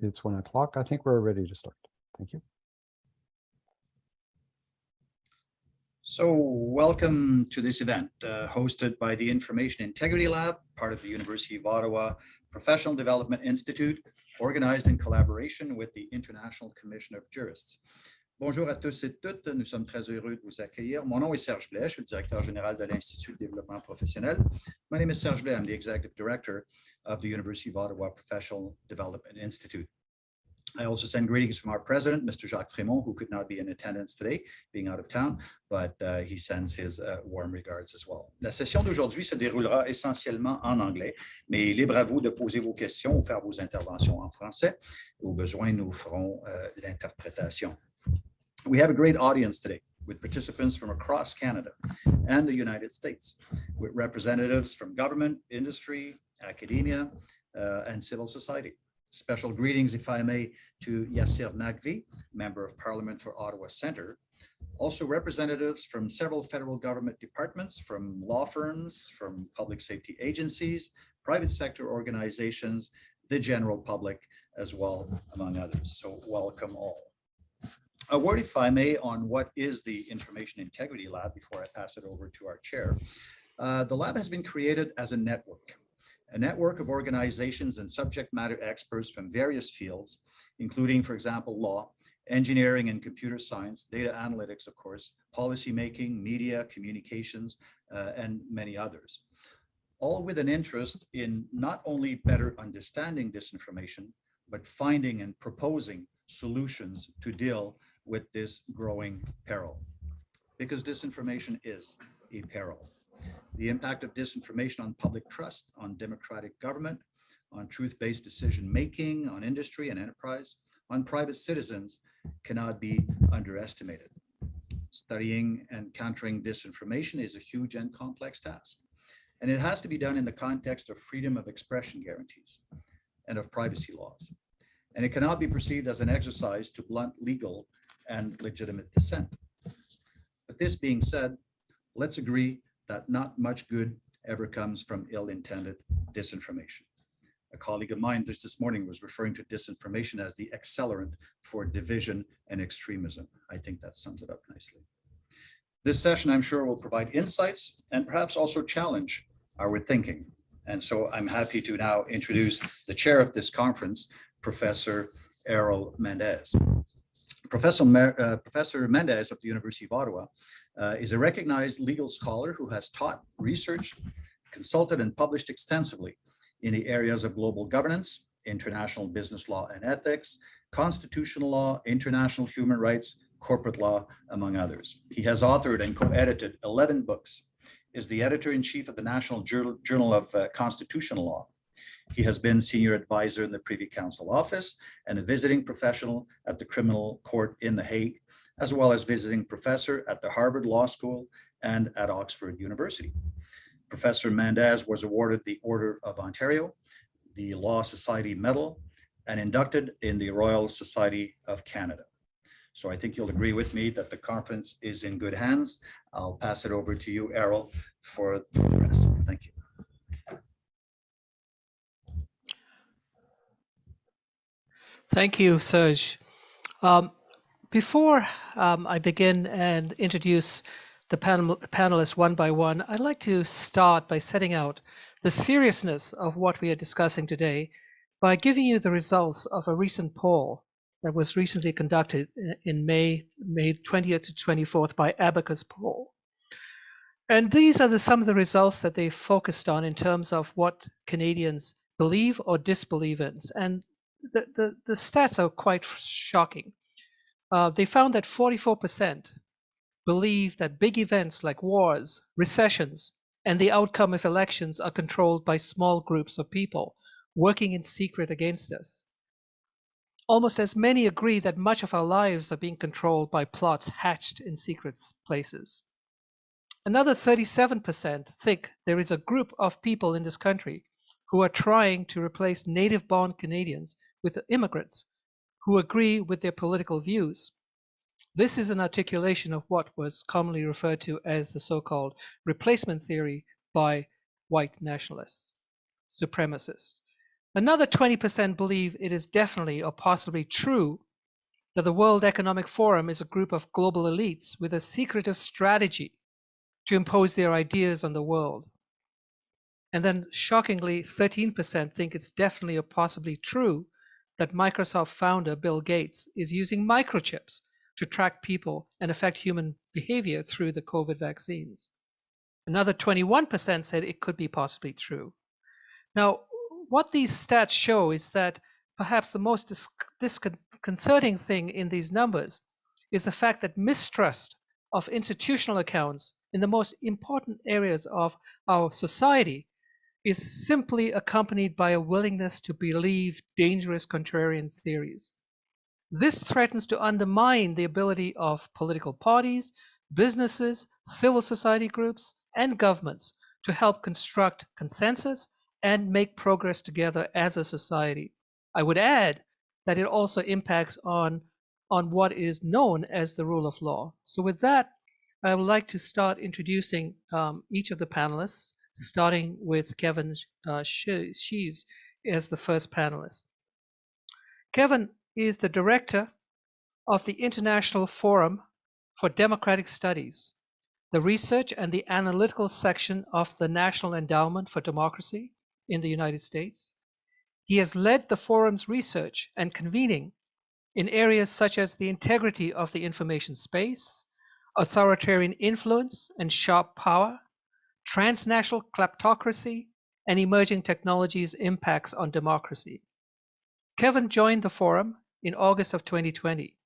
It's 1 o'clock. I think we're ready to start. Thank you. So welcome to this event hosted by the Information Integrity Lab, part of the University of Ottawa Professional Development Institute, organized in collaboration with the International Commission of Jurists. Bonjour à tous et toutes, nous sommes très heureux de vous accueillir. Mon nom est Serge Blais, je suis le directeur général de l'Institut de développement professionnel. My name is Serge Blais, I'm the executive director of the University of Ottawa Professional Development Institute. I also send greetings from our president, Mr. Jacques Frémont, who could not be in attendance today, being out of town, but he sends his warm regards as well. La session d'aujourd'hui se déroulera essentiellement en anglais, mais libre à vous de poser vos questions ou faire vos interventions en français. Au besoin, nous ferons l'interprétation. We have a great audience today with participants from across Canada and the United States, with representatives from government, industry, academia, and civil society. Special greetings, if I may, to Yassir Naqvi, Member of Parliament for Ottawa Centre. Also representatives from several federal government departments, from law firms, from public safety agencies, private sector organizations, the general public as well, among others. So welcome all. A word, if I may, on what is the Information Integrity Lab before I pass it over to our chair. The lab has been created as a network of organizations and subject matter experts from various fields, including, for example, law, engineering and computer science, data analytics, of course, policymaking, media, communications, and many others, all with an interest in not only better understanding disinformation, but finding and proposing solutions to deal with this growing peril, because disinformation is a peril. The impact of disinformation on public trust, on democratic government, on truth-based decision-making, on industry and enterprise, on private citizens cannot be underestimated. Studying and countering disinformation is a huge and complex task, and it has to be done in the context of freedom of expression guarantees and of privacy laws. And it cannot be perceived as an exercise to blunt legal and legitimate dissent. But this being said, let's agree that not much good ever comes from ill-intended disinformation. A colleague of mine this morning was referring to disinformation as the accelerant for division and extremism. I think that sums it up nicely. This session, I'm sure, will provide insights and perhaps also challenge our thinking. And so I'm happy to now introduce the chair of this conference, Professor Errol Mendez. Professor Mendez of the University of Ottawa is a recognized legal scholar who has taught, researched, consulted, and published extensively in the areas of global governance, international business law and ethics, constitutional law, international human rights, corporate law, among others. He has authored and co-edited 11 books, is the editor-in-chief of the National Journal of Constitutional Law. He has been senior advisor in the Privy Council office and a visiting professional at the Criminal Court in The Hague, as well as visiting professor at the Harvard Law School and at Oxford University. Professor Mendez was awarded the Order of Ontario, the Law Society Medal, and inducted in the Royal Society of Canada. So I think you'll agree with me that the conference is in good hands. I'll pass it over to you, Errol, for the rest. Thank you. Thank you, Serge. Before I begin and introduce the panelists one by one, I'd like to start by setting out the seriousness of what we are discussing today by giving you the results of a recent poll that was recently conducted in May 20th to 24th by Abacus Poll. And these are some of the results that they focused on in terms of what Canadians believe or disbelieve in. And the stats are quite shocking. They found that 44% believe that big events like wars, recessions, and the outcome of elections are controlled by small groups of people working in secret against us. Almost as many agree that much of our lives are being controlled by plots hatched in secret places. Another 37% think there is a group of people in this country who are trying to replace native-born Canadians with immigrants who agree with their political views. This is an articulation of what was commonly referred to as the so-called replacement theory by white nationalists, supremacists. Another 20% believe it is definitely or possibly true that the World Economic Forum is a group of global elites with a secretive strategy to impose their ideas on the world. And then shockingly, 13% think it's definitely or possibly true that Microsoft founder Bill Gates is using microchips to track people and affect human behavior through the COVID vaccines. Another 21% said it could be possibly true. Now, what these stats show is that perhaps the most disconcerting thing in these numbers is the fact that mistrust of institutional accounts in the most important areas of our society is simply accompanied by a willingness to believe dangerous contrarian theories. This threatens to undermine the ability of political parties, businesses, civil society groups, and governments to help construct consensus and make progress together as a society. I would add that it also impacts on what is known as the rule of law. So with that, I would like to start introducing each of the panelists, starting with Kevin Sheaves as the first panelist. Kevin is the director of the International Forum for Democratic Studies, the research and the analytical section of the National Endowment for Democracy in the United States. He has led the forum's research and convening in areas such as the integrity of the information space, authoritarian influence and sharp power, transnational kleptocracy, and emerging technologies' impacts on democracy. Kevin joined the forum in August of 2020.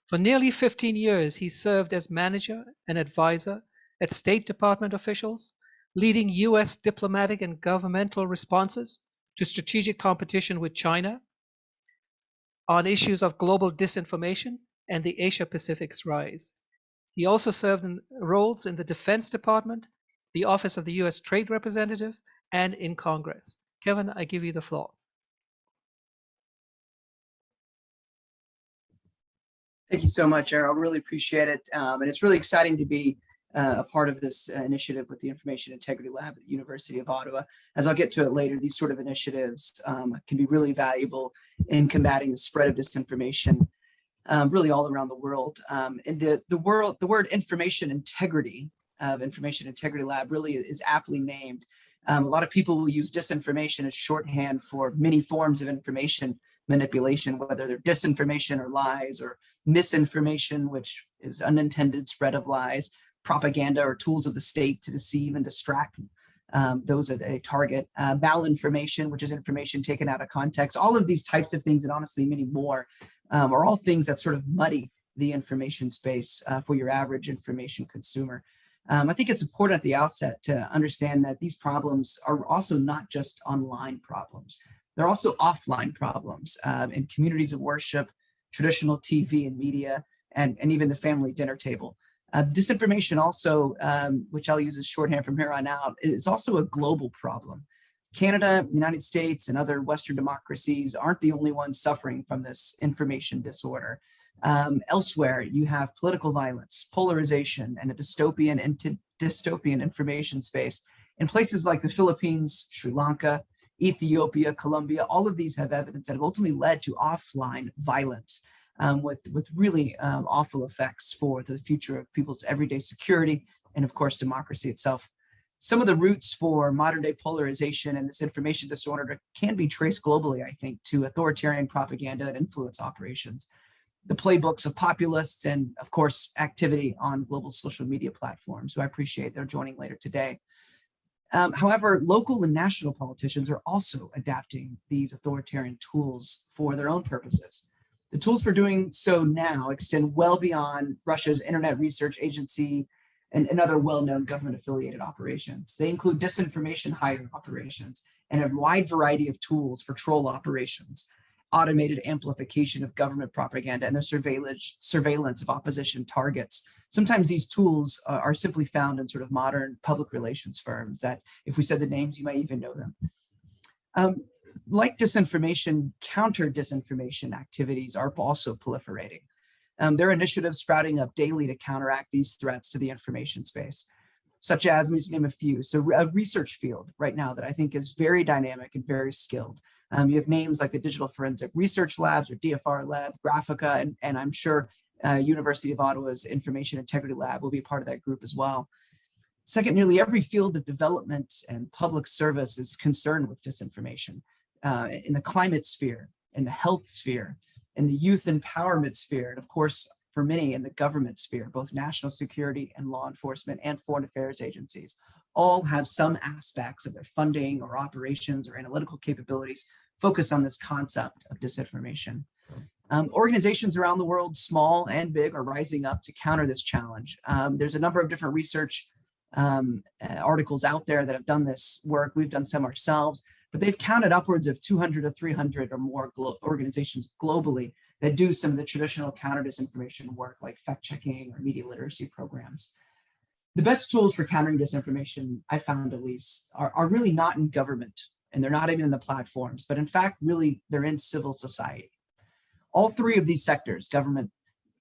For nearly 15 years, he served as manager and advisor at State Department officials, leading U.S. diplomatic and governmental responses to strategic competition with China on issues of global disinformation and the Asia-Pacific's rise. He also served in roles in the Defense Department, the Office of the U.S. Trade Representative, and in Congress. Kevin, I give you the floor. Thank you so much, Errol. Really appreciate it. And it's really exciting to be a part of this initiative with the Information Integrity Lab at the University of Ottawa. As I'll get to it later, these sort of initiatives can be really valuable in combating the spread of disinformation really all around the world. And the word information integrity of Information Integrity Lab really is aptly named. A lot of people will use disinformation as shorthand for many forms of information manipulation, whether they're disinformation or lies, or misinformation, which is unintended spread of lies, propaganda or tools of the state to deceive and distract those that they target, malinformation, which is information taken out of context. All of these types of things, and honestly many more, are all things that sort of muddy the information space for your average information consumer. I think it's important at the outset to understand that these problems are also not just online problems. They're also offline problems in communities of worship, traditional TV and media, and even the family dinner table. Disinformation also, which I'll use as shorthand from here on out, is also a global problem. Canada, United States, and other Western democracies aren't the only ones suffering from this information disorder. Elsewhere, you have political violence, polarization, and a dystopian information space. In places like the Philippines, Sri Lanka, Ethiopia, Colombia, all of these have evidence that have ultimately led to offline violence with really awful effects for the future of people's everyday security and, of course, democracy itself. Some of the roots for modern day polarization and this information disorder can be traced globally, I think, to authoritarian propaganda and influence operations, the playbooks of populists, and, of course, activity on global social media platforms, who I appreciate they're joining later today. However, local and national politicians are also adapting these authoritarian tools for their own purposes. The tools for doing so now extend well beyond Russia's Internet Research Agency and other well-known government-affiliated operations. They include disinformation hiring operations and a wide variety of tools for troll operations, automated amplification of government propaganda, and the surveillance of opposition targets. Sometimes these tools are simply found in sort of modern public relations firms that, if we said the names, you might even know them. Like disinformation, counter-disinformation activities are also proliferating. There are initiatives sprouting up daily to counteract these threats to the information space, such as, let me just name a few. So a research field right now that I think is very dynamic and very skilled You have names like the Digital Forensic Research Labs or DFR Lab, Graphica, and I'm sure University of Ottawa's Information Integrity Lab will be part of that group as well. Second, nearly every field of development and public service is concerned with disinformation. In the climate sphere, in the health sphere, in the youth empowerment sphere, and of course, for many in the government sphere, both national security and law enforcement and foreign affairs agencies, all have some aspects of their funding or operations or analytical capabilities focus on this concept of disinformation. Organizations around the world, small and big, are rising up to counter this challenge. There's a number of different research articles out there that have done this work. We've done some ourselves, but they've counted upwards of 200 to 300 or more organizations globally that do some of the traditional counter disinformation work, like fact checking or media literacy programs. The best tools for countering disinformation, I found at least, are really not in government, and they're not even in the platforms, but in fact, really, they're in civil society. All three of these sectors, government,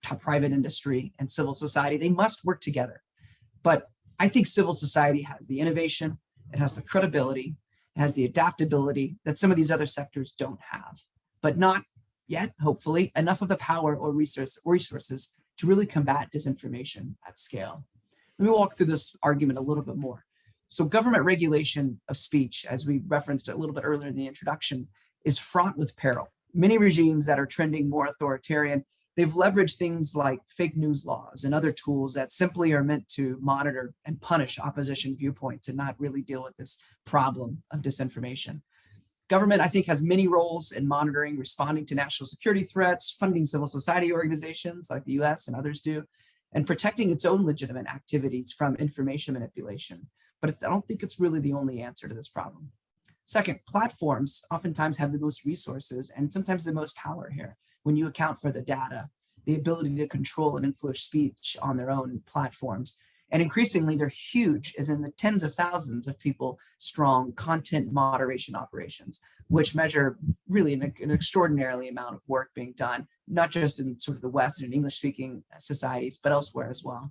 private industry, and civil society, they must work together. But I think civil society has the innovation, it has the credibility, it has the adaptability that some of these other sectors don't have, but not yet, hopefully, enough of the power or resources to really combat disinformation at scale. Let me walk through this argument a little bit more. So government regulation of speech, as we referenced a little bit earlier in the introduction, is fraught with peril. Many regimes that are trending more authoritarian, they've leveraged things like fake news laws and other tools that simply are meant to monitor and punish opposition viewpoints and not really deal with this problem of disinformation. Government, I think, has many roles in monitoring, responding to national security threats, funding civil society organizations like the US and others do, and protecting its own legitimate activities from information manipulation. But I don't think it's really the only answer to this problem. Second, platforms oftentimes have the most resources and sometimes the most power here when you account for the data, the ability to control and influence speech on their own platforms. And increasingly, they're huge, as in the tens of thousands of people strong content moderation operations, which measure really an extraordinarily amount of work being done, not just in sort of the West and English-speaking societies, but elsewhere as well.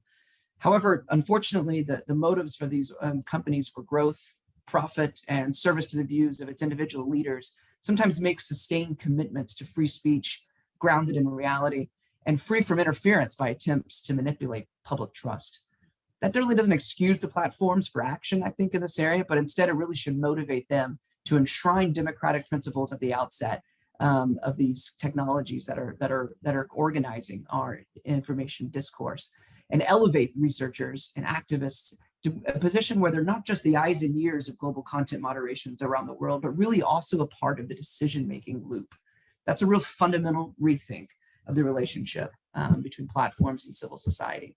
However, unfortunately, the motives for these companies for growth, profit, and service to the views of its individual leaders sometimes make sustained commitments to free speech grounded in reality and free from interference by attempts to manipulate public trust. That really doesn't excuse the platforms for action, I think, in this area, but instead it really should motivate them to enshrine democratic principles at the outset of these technologies that are organizing our information discourse, and elevate researchers and activists to a position where they're not just the eyes and ears of global content moderations around the world, but really also a part of the decision-making loop. That's a real fundamental rethink of the relationship between platforms and civil society.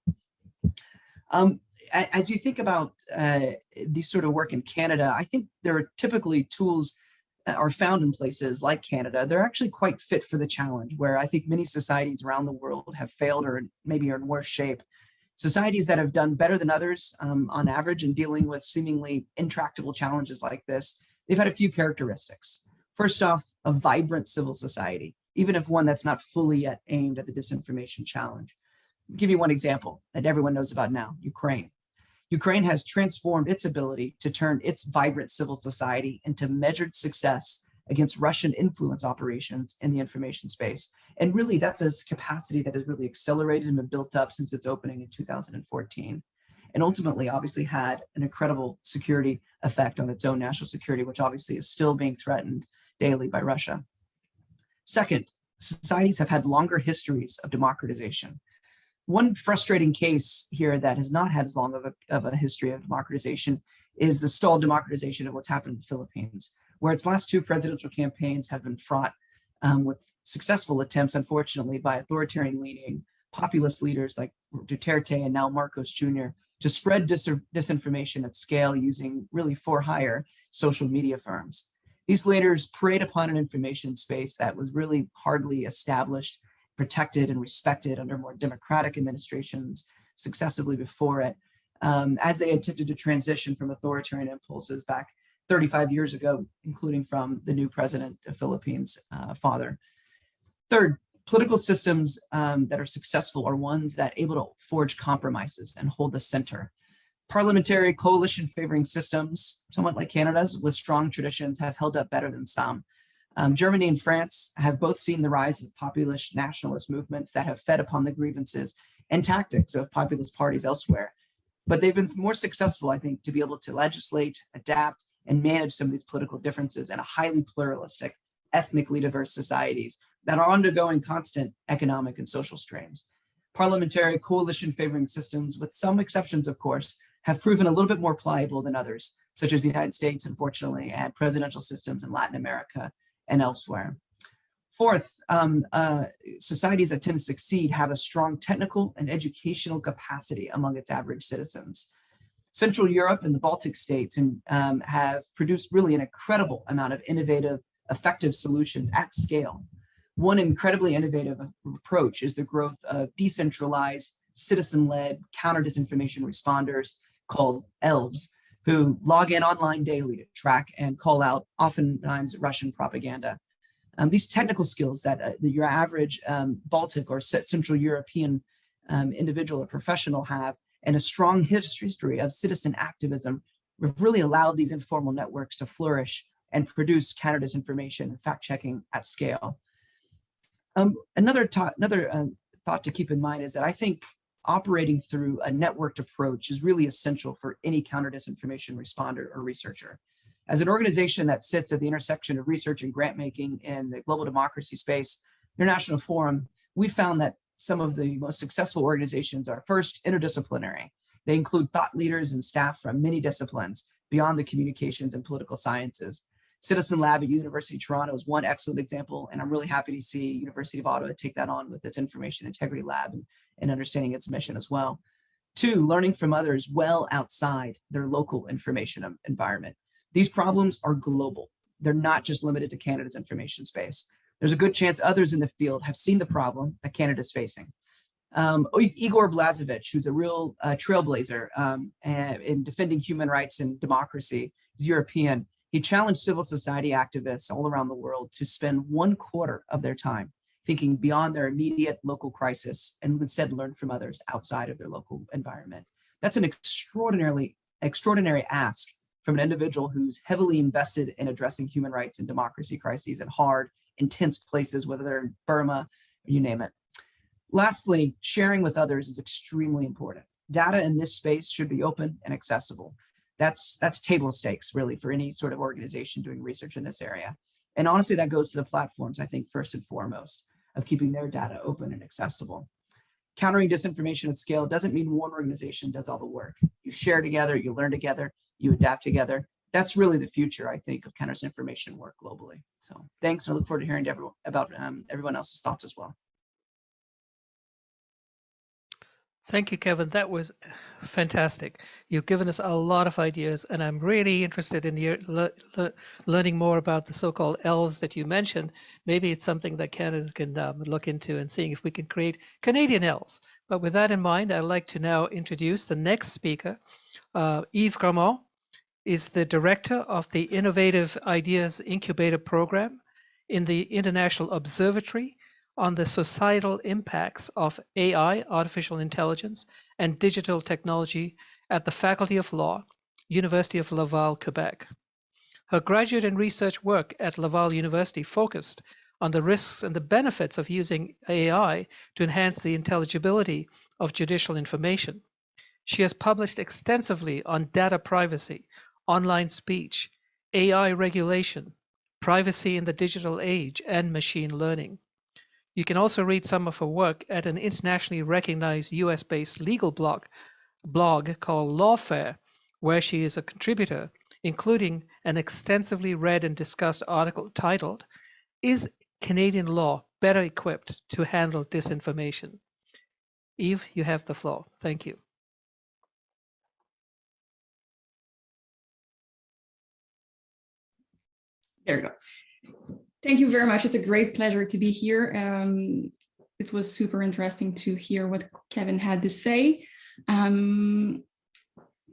As you think about these sort of work in Canada, I think there are typically tools that are found in places like Canada. They're actually quite fit for the challenge, where I think many societies around the world have failed or maybe are in worse shape. Societies that have done better than others on average in dealing with seemingly intractable challenges like this, they've had a few characteristics. First off, a vibrant civil society, even if one that's not fully yet aimed at the disinformation challenge. I'll give you one example that everyone knows about now, Ukraine. Ukraine has transformed its ability to turn its vibrant civil society into measured success against Russian influence operations in the information space. And really, that's a capacity that has really accelerated and been built up since its opening in 2014. And ultimately, obviously, had an incredible security effect on its own national security, which obviously is still being threatened daily by Russia. Second, societies have had longer histories of democratization. One frustrating case here that has not had as long of a history of democratization is the stalled democratization of what's happened in the Philippines, where its last two presidential campaigns have been fraught with successful attempts, unfortunately, by authoritarian-leaning populist leaders like Duterte and now Marcos Jr. to spread disinformation at scale using really for-hire social media firms. These leaders preyed upon an information space that was really hardly established, protected, and respected under more democratic administrations successively before it, as they attempted to transition from authoritarian impulses back 35 years ago, including from the new president of Philippines' father. Third, political systems that are successful are ones that are able to forge compromises and hold the center. Parliamentary coalition favoring systems, somewhat like Canada's, with strong traditions, have held up better than some. Germany and France have both seen the rise of populist nationalist movements that have fed upon the grievances and tactics of populist parties elsewhere. But they've been more successful, I think, to be able to legislate, adapt, and manage some of these political differences in a highly pluralistic, ethnically diverse societies that are undergoing constant economic and social strains. Parliamentary coalition favoring systems, with some exceptions, of course, have proven a little bit more pliable than others, such as the United States, unfortunately, and presidential systems in Latin America and elsewhere. Fourth, societies that tend to succeed have a strong technical and educational capacity among its average citizens. Central Europe and the Baltic states have produced really an incredible amount of innovative, effective solutions at scale. One incredibly innovative approach is the growth of decentralized, citizen-led counter-disinformation responders called ELVs, who log in online daily to track and call out oftentimes Russian propaganda. These technical skills that your average Baltic or Central European individual or professional have, and a strong history of citizen activism, have really allowed these informal networks to flourish and produce counter-disinformation and fact-checking at scale. Another thought to keep in mind is that I think operating through a networked approach is really essential for any counter-disinformation responder or researcher. As an organization that sits at the intersection of research and grant making in the global democracy space, International Forum, we found that some of the most successful organizations are first interdisciplinary. They include thought leaders and staff from many disciplines beyond the communications and political sciences. Citizen Lab at University of Toronto is one excellent example, and I'm really happy to see University of Ottawa take that on with its Information Integrity Lab and understanding its mission as well. Two, learning from others well outside their local information environment. These problems are global. They're not just limited to Canada's information space. There's a good chance others in the field have seen the problem that Canada's facing. Igor Blazevich, who's a real trailblazer in defending human rights and democracy, is European. He challenged civil society activists all around the world to spend 1/4 of their time thinking beyond their immediate local crisis and instead learn from others outside of their local environment. That's an extraordinary ask from an individual who's heavily invested in addressing human rights and democracy crises in hard, intense places, whether they're in Burma, you name it. Lastly, sharing with others is extremely important. Data in this space should be open and accessible. That's table stakes, really, for any sort of organization doing research in this area. And honestly, that goes to the platforms, I think, first and foremost, of keeping their data open and accessible. Countering disinformation at scale doesn't mean one organization does all the work. You share together, you learn together, you adapt together. That's really the future, I think, of counter-disinformation work globally. So thanks, and I look forward to hearing about everyone else's thoughts as well. Thank you, Kevin. That was fantastic. You've given us a lot of ideas, and I'm really interested in learning more about the so-called ELVs that you mentioned. Maybe it's something that Canada can look into and seeing if we can create Canadian ELVs. But with that in mind, I'd like to now introduce the next speaker. Yves Gramont is the director of the Innovative Ideas Incubator Program in the International Observatory on the societal impacts of AI, artificial intelligence, and digital technology at the Faculty of Law, University of Laval, Quebec. Her graduate and research work at Laval University focused on the risks and the benefits of using AI to enhance the intelligibility of judicial information. She has published extensively on data privacy, online speech, AI regulation, privacy in the digital age, and machine learning. You can also read some of her work at an internationally recognized US-based legal blog called Lawfare, where she is a contributor, including an extensively read and discussed article titled, "Is Canadian Law Better Equipped to Handle Disinformation?" Yves, you have the floor. Thank you. There we go. Thank you very much. It's a great pleasure to be here. It was super interesting to hear what Kevin had to say.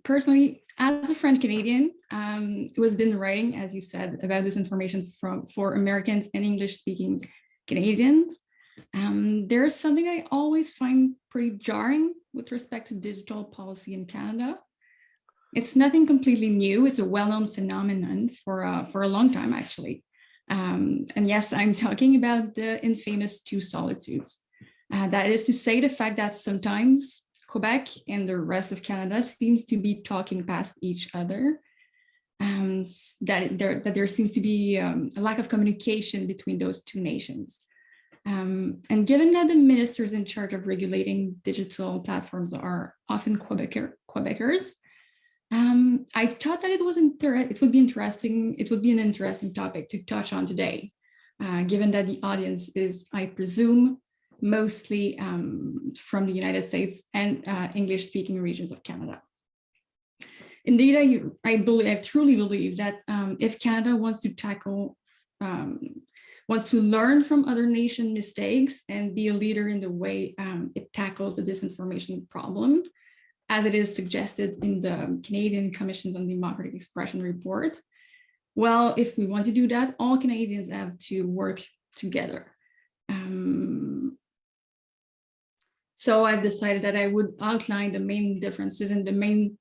Personally, as a French Canadian who has been writing, as you said, about this information for Americans and English-speaking Canadians, there's something I always find pretty jarring with respect to digital policy in Canada. It's nothing completely new. It's a well-known phenomenon for a long time, actually. And yes, I'm talking about the infamous two solitudes. That is to say, the fact that sometimes Quebec and the rest of Canada seems to be talking past each other. That there seems to be a lack of communication between those two nations. And given that the ministers in charge of regulating digital platforms are often Quebecers, I thought that it would be interesting. It would be an interesting topic to touch on today, given that the audience is, I presume, mostly from the United States and English-speaking regions of Canada. Indeed, I truly believe that if Canada wants to learn from other nation mistakes and be a leader in the way it tackles the disinformation problem, as it is suggested in the Canadian Commission on Democratic Expression report, well, if we want to do that, all Canadians have to work together. So I've decided that I would outline the main differences and the main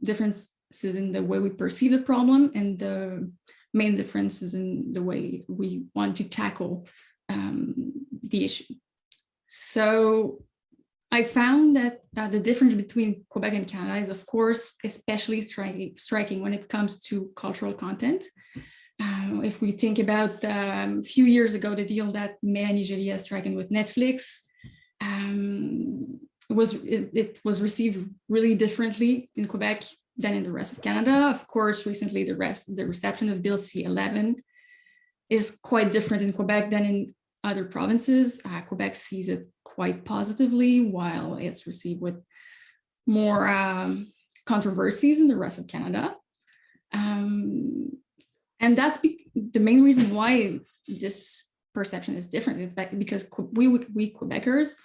differences in the way we perceive the problem and the main differences in the way we want to tackle the issue. So I found that the difference between Quebec and Canada is, of course, especially striking when it comes to cultural content. If we think about a few years ago, the deal that Mélanie Joly has stricken with Netflix, it was received really differently in Quebec than in the rest of Canada. Of course, recently the reception of Bill C-11 is quite different in Quebec than in other provinces. Quebec sees it quite positively, while it's received with more controversies in the rest of Canada. And that's the main reason why this perception is different. It's because we Quebecers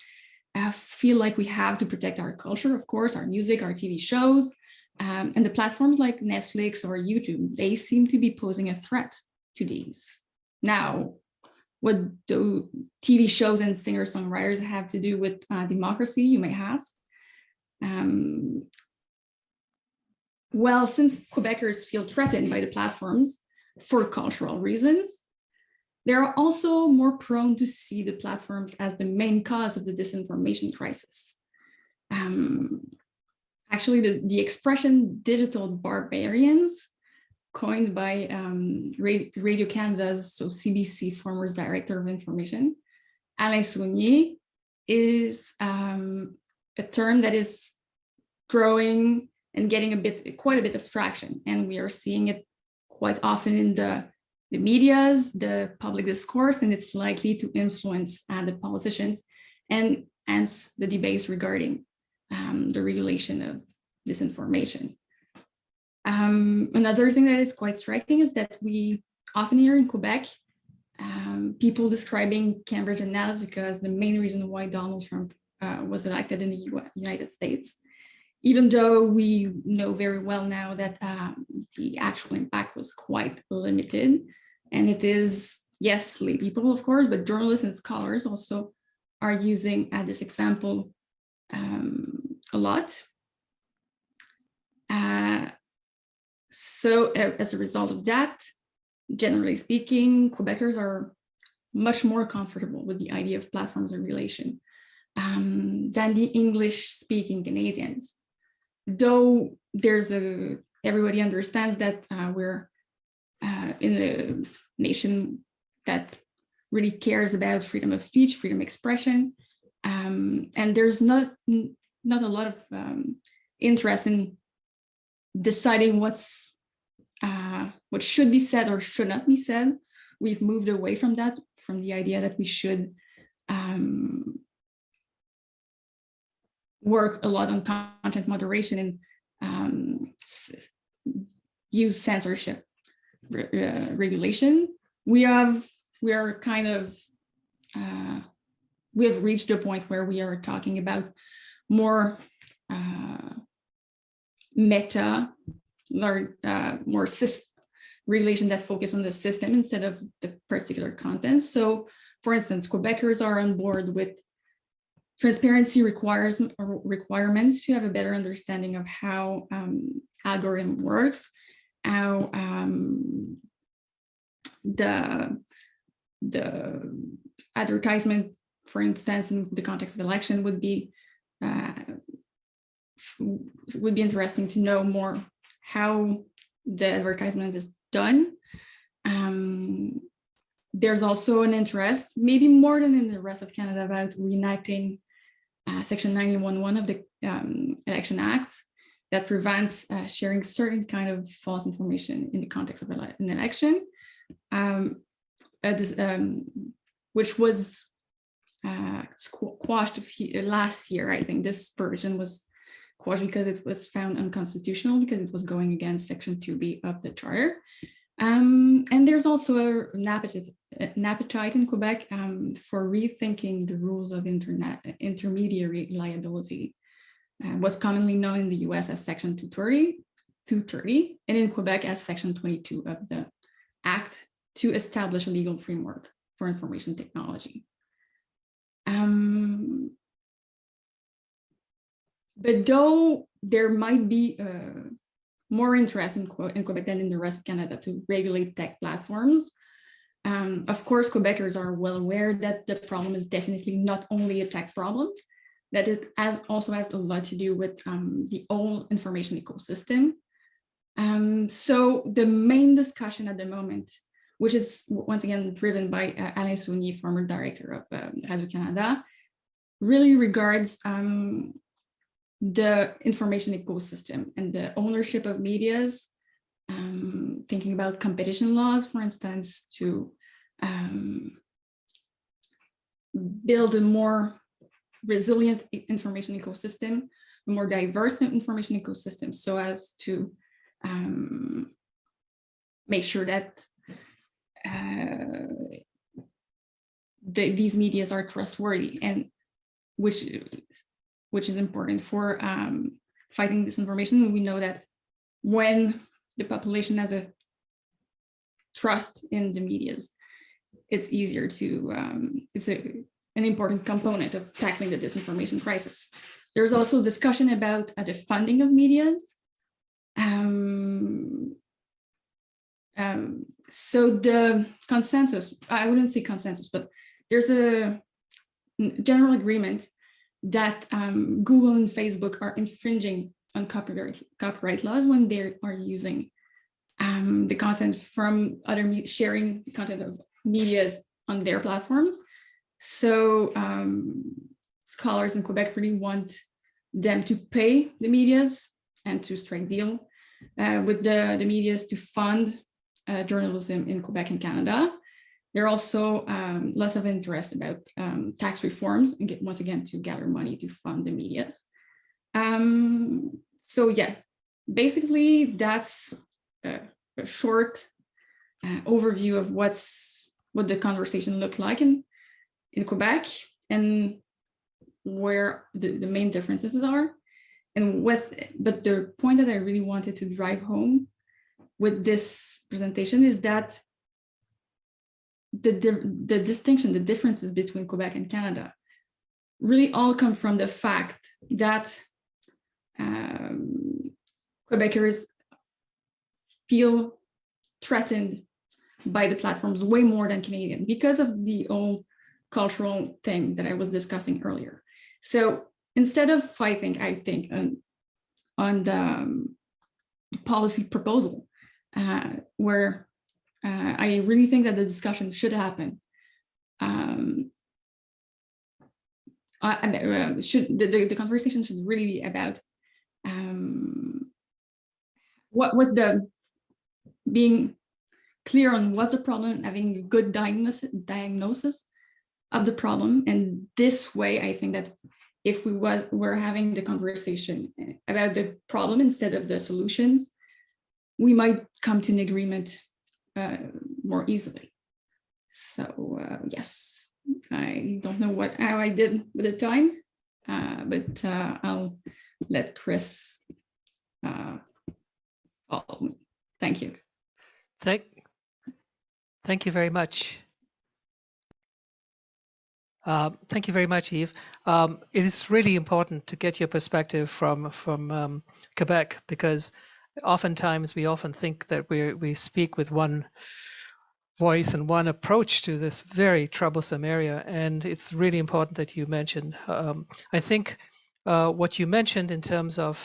feel like we have to protect our culture, of course, our music, our TV shows, and the platforms like Netflix or YouTube, they seem to be posing a threat to these. Now, what do TV shows and singer-songwriters have to do with democracy, you may ask? Well, since Quebecers feel threatened by the platforms for cultural reasons, they are also more prone to see the platforms as the main cause of the disinformation crisis. Actually, the expression digital barbarians, coined by Radio-Canada's, so CBC, former Director of Information, Alain Saunier, is a term that is growing and getting quite a bit of traction. And we are seeing it quite often in the medias, the public discourse, and it's likely to influence the politicians and hence the debates regarding the regulation of disinformation. Another thing that is quite striking is that we often hear in Quebec people describing Cambridge Analytica as the main reason why Donald Trump was elected in the United States, even though we know very well now that the actual impact was quite limited. And it is, yes, lay people, of course, but journalists and scholars also are using this example a lot. So as a result of that, generally speaking, Quebecers are much more comfortable with the idea of platforms and regulation than the English-speaking Canadians. Though everybody understands that we're in a nation that really cares about freedom of speech, freedom of expression, and there's not a lot of interest in deciding what should be said or should not be said. We've moved away from that, from the idea that we should work a lot on content moderation and use censorship regulation. We have reached a point where we are talking about more meta, more regulation that focus on the system instead of the particular content. So, for instance, Quebecers are on board with transparency requirements to have a better understanding of how algorithm works, how the advertisement, for instance, in the context of election would be interesting to know more how the advertisement is done. There's also an interest, maybe more than in the rest of Canada, about reenacting Section 91(1) of the Election Act that prevents sharing certain kind of false information in the context of an election, which was quashed last year. I think this provision was quashed because it was found unconstitutional because it was going against Section 2B of the Charter. And there's also an appetite in Quebec for rethinking the rules of intermediary liability, what's commonly known in the US as Section 230, and in Quebec as Section 22 of the Act, to establish a legal framework for information technology. But though there might be more interest in Quebec than in the rest of Canada to regulate tech platforms, of course, Quebecers are well aware that the problem is definitely not only a tech problem, that it also has a lot to do with the whole information ecosystem. So the main discussion at the moment, which is once again driven by Alain Saunier, former director of Radio-Canada, really regards the information ecosystem and the ownership of medias, thinking about competition laws, for instance, to build a more resilient information ecosystem, a more diverse information ecosystem, so as to make sure that these medias are trustworthy, and which is important for fighting disinformation. We know that when the population has a trust in the medias, it's easier to, it's an important component of tackling the disinformation crisis. There's also discussion about the funding of medias. So the consensus, I wouldn't say consensus, but there's a general agreement that Google and Facebook are infringing on copyright laws when they are using the content from other sharing content of medias on their platforms. So scholars in Quebec really want them to pay the medias and to strike deal with the medias to fund journalism in Quebec and Canada. There are also lots of interest about tax reforms, and once again, to gather money to fund the medias. So yeah, basically that's a short overview of what the conversation looked like in Quebec, and where the main differences are. But the point that I really wanted to drive home with this presentation is that the distinction, the differences between Quebec and Canada really all come from the fact that Quebecers feel threatened by the platforms way more than Canadians because of the old cultural thing that I was discussing earlier. So instead of fighting, I think, on the policy proposal, where I really think that the discussion should happen. The conversation should really be about what was being clear on what's the problem, having a good diagnosis of the problem. And this way, I think that if we're having the conversation about the problem instead of the solutions, we might come to an agreement more easily. So yes, I don't know how I did with the time, but I'll let Chris follow me. Thank you. Thank you very much. Thank you very much, Yves. It is really important to get your perspective from Quebec, because oftentimes we often think that we speak with one voice and one approach to this very troublesome area. And it's really important that you mentioned. I think what you mentioned in terms of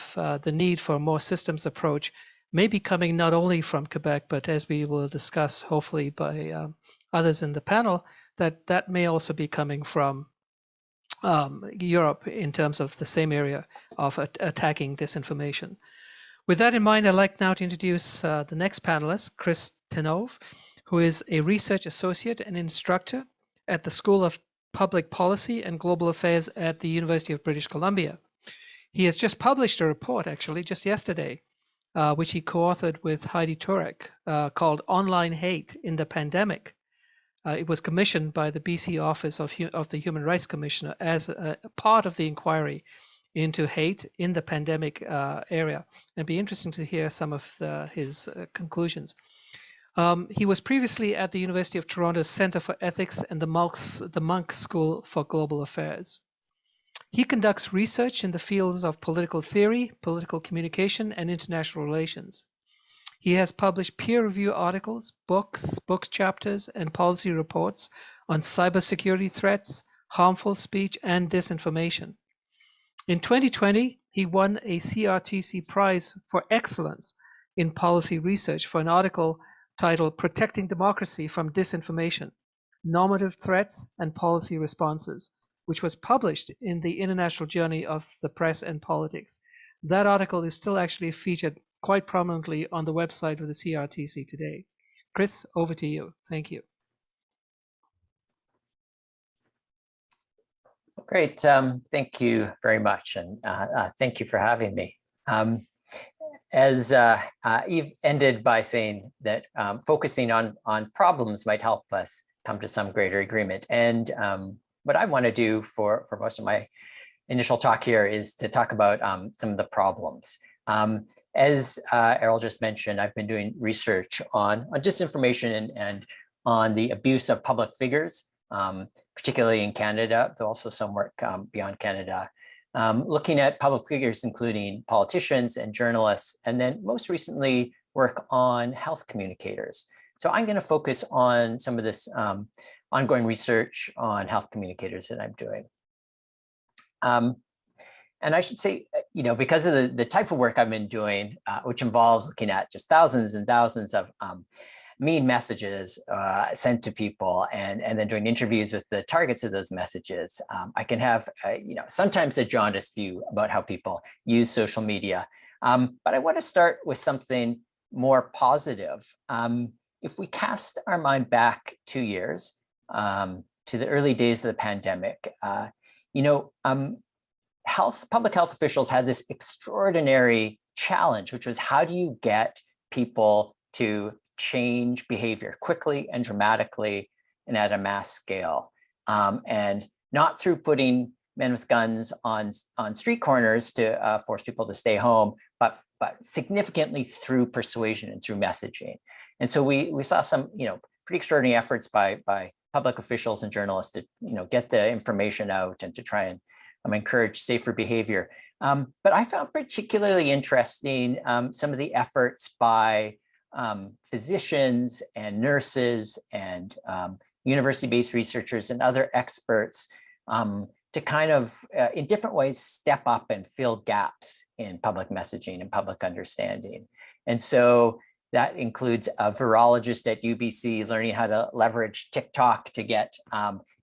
the need for a more systems approach may be coming not only from Quebec, but as we will discuss, hopefully by others in the panel, that may also be coming from Europe in terms of the same area of attacking disinformation. With that in mind, I'd like now to introduce the next panelist, Chris Tenove, who is a research associate and instructor at the School of Public Policy and Global Affairs at the University of British Columbia. He has just published a report, actually, just yesterday, which he co-authored with Heidi Turek, called Online Hate in the Pandemic. It was commissioned by the BC Office of the Human Rights Commissioner as a part of the inquiry into hate in the pandemic area. And it'd be interesting to hear some of his conclusions. He was previously at the University of Toronto's Centre for Ethics and the Munk School for Global Affairs. He conducts research in the fields of political theory, political communication, and international relations. He has published peer-reviewed articles, books chapters, and policy reports on cybersecurity threats, harmful speech, and disinformation. In 2020, he won a CRTC Prize for Excellence in Policy Research for an article titled Protecting Democracy from Disinformation, Normative Threats and Policy Responses, which was published in the International Journal of the Press and Politics. That article is still actually featured quite prominently on the website of the CRTC today. Chris, over to you. Thank you. Great. Thank you very much. And thank you for having me. As Eve ended by saying that focusing on problems might help us come to some greater agreement. And what I want to do for most of my initial talk here is to talk about some of the problems. As Errol just mentioned, I've been doing research on disinformation and on the abuse of public figures, particularly in Canada, but also some work beyond Canada, looking at public figures, including politicians and journalists, and then most recently work on health communicators. So I'm going to focus on some of this ongoing research on health communicators that I'm doing. And I should say, because of the type of work I've been doing, which involves looking at just thousands and thousands of mean messages sent to people and then doing interviews with the targets of those messages, I can have, sometimes a jaundiced view about how people use social media. But I want to start with something more positive. If we cast our mind back 2 years to the early days of the pandemic, public health officials had this extraordinary challenge, which was how do you get people to change behavior quickly and dramatically and at a mass scale, and not through putting men with guns on street corners to force people to stay home, but significantly through persuasion and through messaging. And so we saw some pretty extraordinary efforts by public officials and journalists to get the information out and to try and encourage safer behavior. But I found particularly interesting some of the efforts by physicians and nurses and university-based researchers and other experts to kind of, in different ways, step up and fill gaps in public messaging and public understanding. And so that includes a virologist at UBC learning how to leverage TikTok to get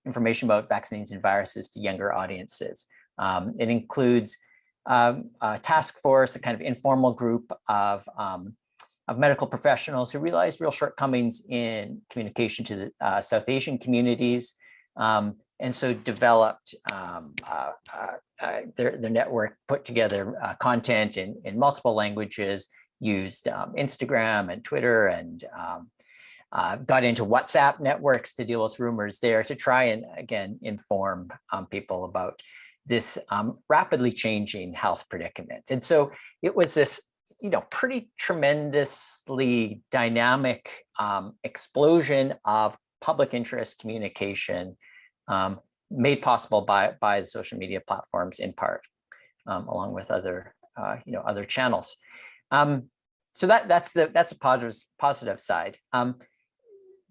information about vaccines and viruses to younger audiences. It includes a task force, a kind of informal group of medical professionals who realized real shortcomings in communication to the South Asian communities, and so developed their network, put together content in multiple languages, used Instagram and Twitter, and got into WhatsApp networks to deal with rumors there to try and, again, inform people about this rapidly changing health predicament. And so it was this pretty tremendously dynamic explosion of public interest communication made possible by the social media platforms in part, along with other other channels. So that's the positive side.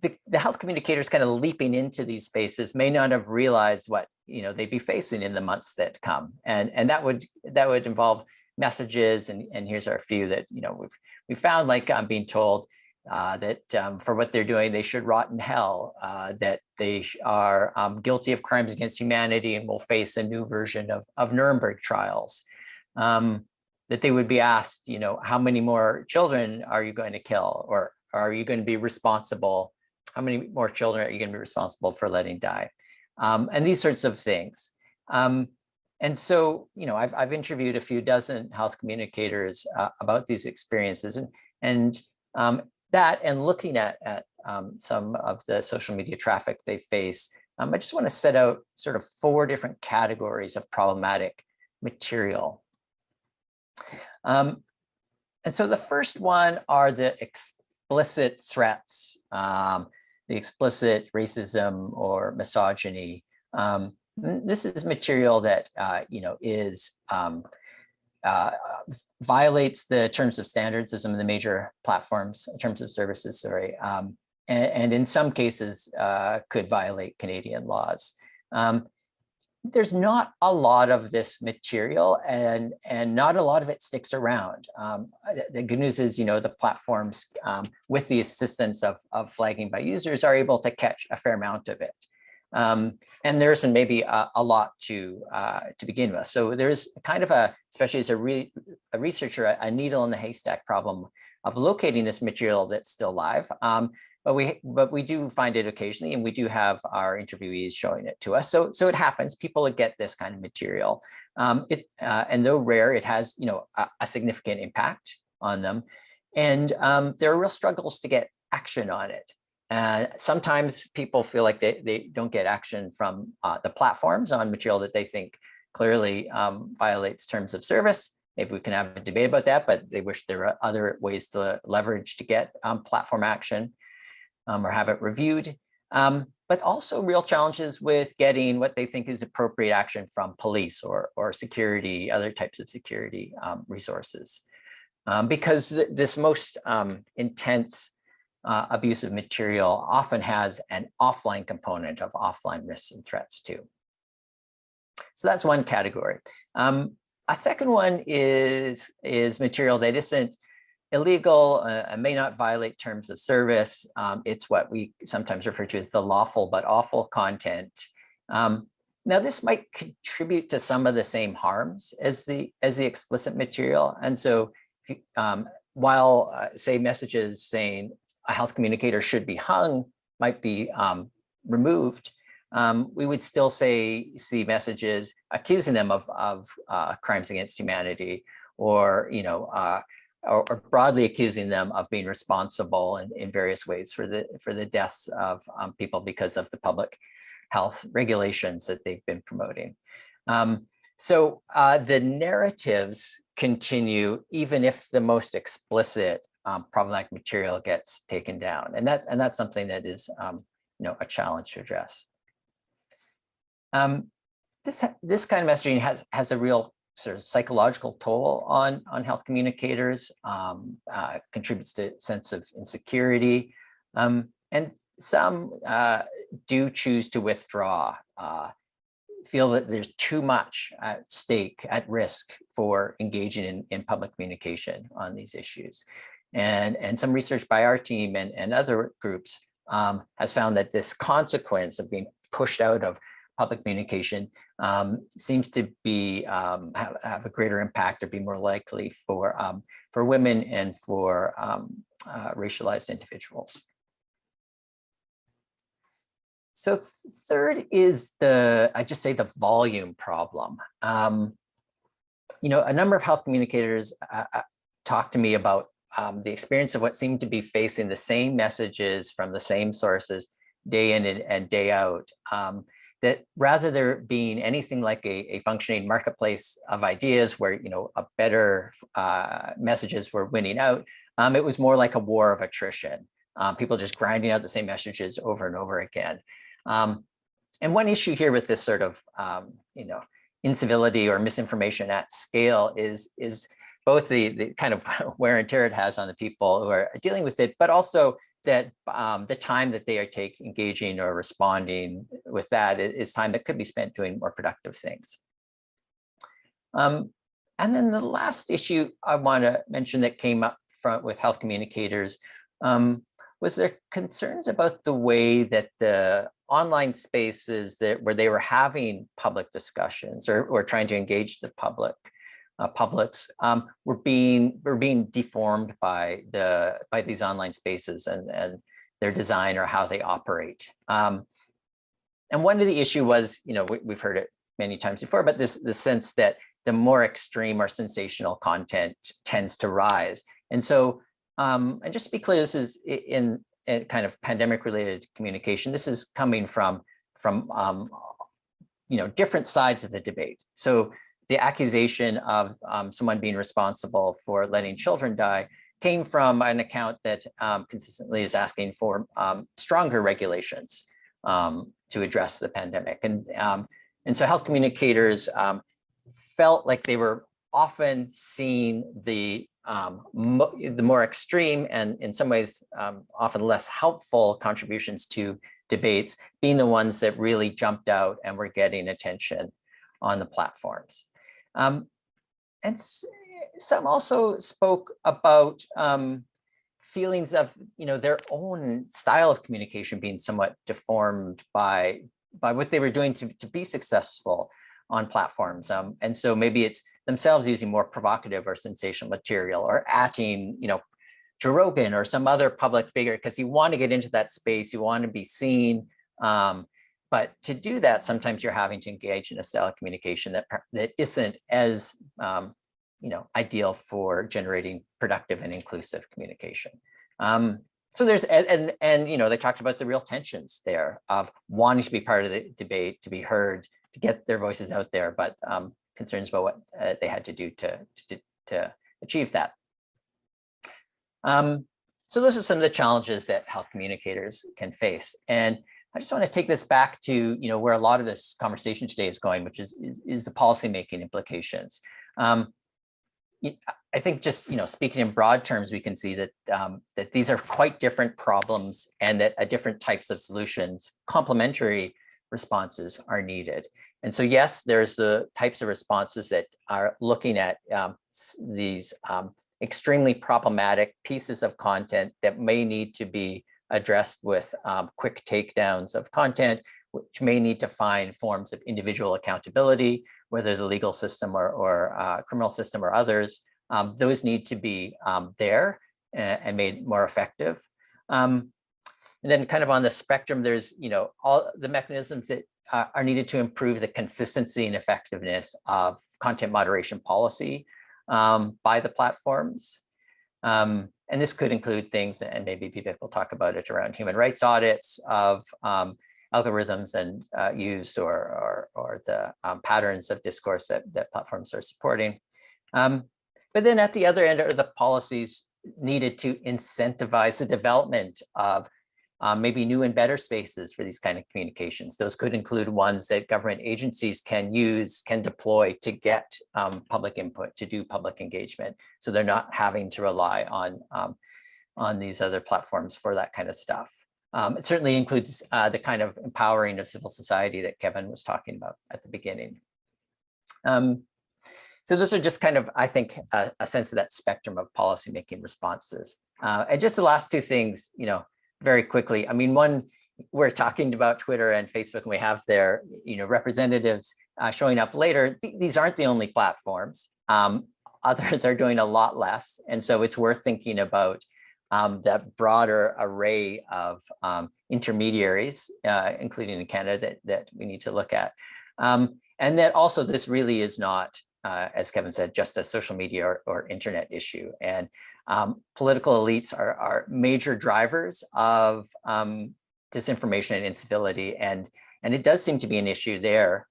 the health communicators kind of leaping into these spaces may not have realized what they'd be facing in the months that come, and that would involve messages, and here's our few that we found, like being told that for what they're doing they should rot in hell, that they are guilty of crimes against humanity and will face a new version of Nuremberg trials, that they would be asked, how many more children are you going to kill, or are you going to be responsible? How many more children are you going to be responsible for letting die? And these sorts of things. And so, I've interviewed a few dozen health communicators about these experiences, and that, and looking at some of the social media traffic they face. I just want to set out sort of 4 different categories of problematic material. And so the first one are the explicit threats, the explicit racism or misogyny. This is material that violates the terms of standards of some of the major platforms, terms of services, sorry, and in some cases could violate Canadian laws. There's not a lot of this material, and not a lot of it sticks around. The good news is, the platforms, with the assistance of flagging by users, are able to catch a fair amount of it. And there isn't maybe a lot to begin with. So there's kind of especially as a researcher, a needle in the haystack problem of locating this material that's still live. But we do find it occasionally, and we do have our interviewees showing it to us. So it happens. People get this kind of material, and though rare, it has a significant impact on them, and there are real struggles to get action on it. Sometimes people feel like they don't get action from the platforms on material that they think clearly violates terms of service. Maybe we can have a debate about that, but they wish there were other ways to leverage to get platform action. Or have it reviewed, but also real challenges with getting what they think is appropriate action from police or security, other types of security resources. Because this most intense abusive material often has an offline component of offline risks and threats too. So that's one category. A second one is material that isn't illegal and may not violate terms of service. It's what we sometimes refer to as the lawful but awful content. Now, this might contribute to some of the same harms as the explicit material. And so, while say messages saying a health communicator should be hung might be removed, we would still see messages accusing them of crimes against humanity, or or broadly accusing them of being responsible in various ways for the deaths of people because of the public health regulations that they've been promoting. So the narratives continue even if the most explicit problematic material gets taken down, and that's something that is a challenge to address. This kind of messaging has a real sort of psychological toll on health communicators, contributes to a sense of insecurity, and some do choose to withdraw, feel that there's too much at stake, at risk for engaging in public communication on these issues. And some research by our team and other groups has found that this consequence of being pushed out of public communication seems to be have a greater impact or be more likely for women and for racialized individuals. So third is the volume problem. A number of health communicators talk to me about the experience of what seemed to be facing the same messages from the same sources day in and day out. That rather there being anything like a functioning marketplace of ideas where a better messages were winning out, it was more like a war of attrition. People just grinding out the same messages over and over again. And one issue here with this sort of incivility or misinformation at scale is both the kind of wear and tear it has on the people who are dealing with it, but also that the time that they are engaging or responding with that is time that could be spent doing more productive things. And then the last issue I want to mention that came up with health communicators was their concerns about the way that the online spaces where they were having public discussions or trying to engage the publics were being deformed by these online spaces and their design or how they operate. And one of the issue was, we've heard it many times before, but the sense that the more extreme or sensational content tends to rise. And so, and just to be clear, this is in kind of pandemic-related communication. This is coming from different sides of the debate. So the accusation of someone being responsible for letting children die came from an account that consistently is asking for stronger regulations to address the pandemic. And so health communicators felt like they were often seeing the more extreme and in some ways often less helpful contributions to debates being the ones that really jumped out and were getting attention on the platforms. And some also spoke about feelings of their own style of communication being somewhat deformed by what they were doing to be successful on platforms. And so maybe it's themselves using more provocative or sensational material or atting, Joe Rogan or some other public figure because you want to get into that space, you want to be seen. But to do that, sometimes you're having to engage in a style of communication that isn't as ideal for generating productive and inclusive communication. So there's and they talked about the real tensions there of wanting to be part of the debate, to be heard, to get their voices out there, but concerns about what they had to do to achieve that. So those are some of the challenges that health communicators can face. And I just want to take this back to where a lot of this conversation today is going, which is the policymaking implications. I think just speaking in broad terms, we can see that that these are quite different problems and that different types of solutions, complementary responses are needed. And so yes, there's the types of responses that are looking at these extremely problematic pieces of content that may need to be addressed with quick takedowns of content, which may need to find forms of individual accountability, whether the legal system or criminal system or others. Those need to be there and made more effective. And then kind of on the spectrum, there's all the mechanisms that are needed to improve the consistency and effectiveness of content moderation policy by the platforms. And this could include things, and maybe Vivek will talk about it, around human rights audits of algorithms and used or the patterns of discourse that platforms are supporting. But then at the other end are the policies needed to incentivize the development of maybe new and better spaces for these kind of communications. Those could include ones that government agencies can deploy to get public input, to do public engagement. So they're not having to rely on these other platforms for that kind of stuff. It certainly includes the kind of empowering of civil society that Kevin was talking about at the beginning. So those are just kind of, I think, a sense of that spectrum of policymaking responses. And just the last two things, very quickly. I mean, one, we're talking about Twitter and Facebook, and we have their, representatives showing up later. These aren't the only platforms. Others are doing a lot less, and so it's worth thinking about that broader array of intermediaries, including in Canada, that we need to look at, and that also this really is not, as Kevin said, just a social media or internet issue. And political elites are major drivers of disinformation and incivility, and it does seem to be an issue there,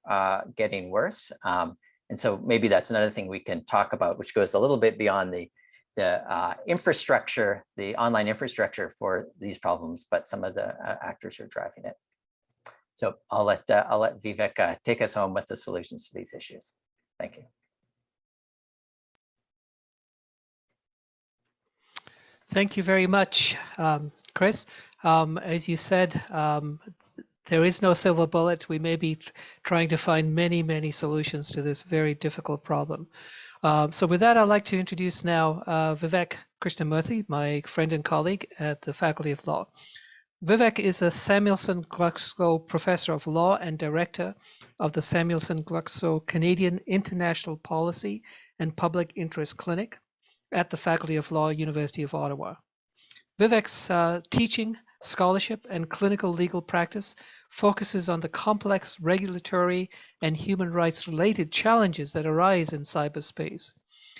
getting worse. And so maybe that's another thing we can talk about, which goes a little bit beyond the infrastructure, the online infrastructure for these problems, but some of the actors who are driving it. So I'll let Vivek take us home with the solutions to these issues. Thank you. Thank you very much. Chris. As you said, there is no silver bullet. We may be trying to find many, many solutions to this very difficult problem. So with that, I'd like to introduce now Vivek Krishnamurthy, my friend and colleague at the Faculty of Law. Vivek is a Samuelson Gluckslow Professor of Law and Director of the Samuelson Gluckslow Canadian International Policy and Public Interest Clinic at the Faculty of Law, University of Ottawa. Vivek's teaching, scholarship, and clinical legal practice focuses on the complex regulatory and human rights related challenges that arise in cyberspace.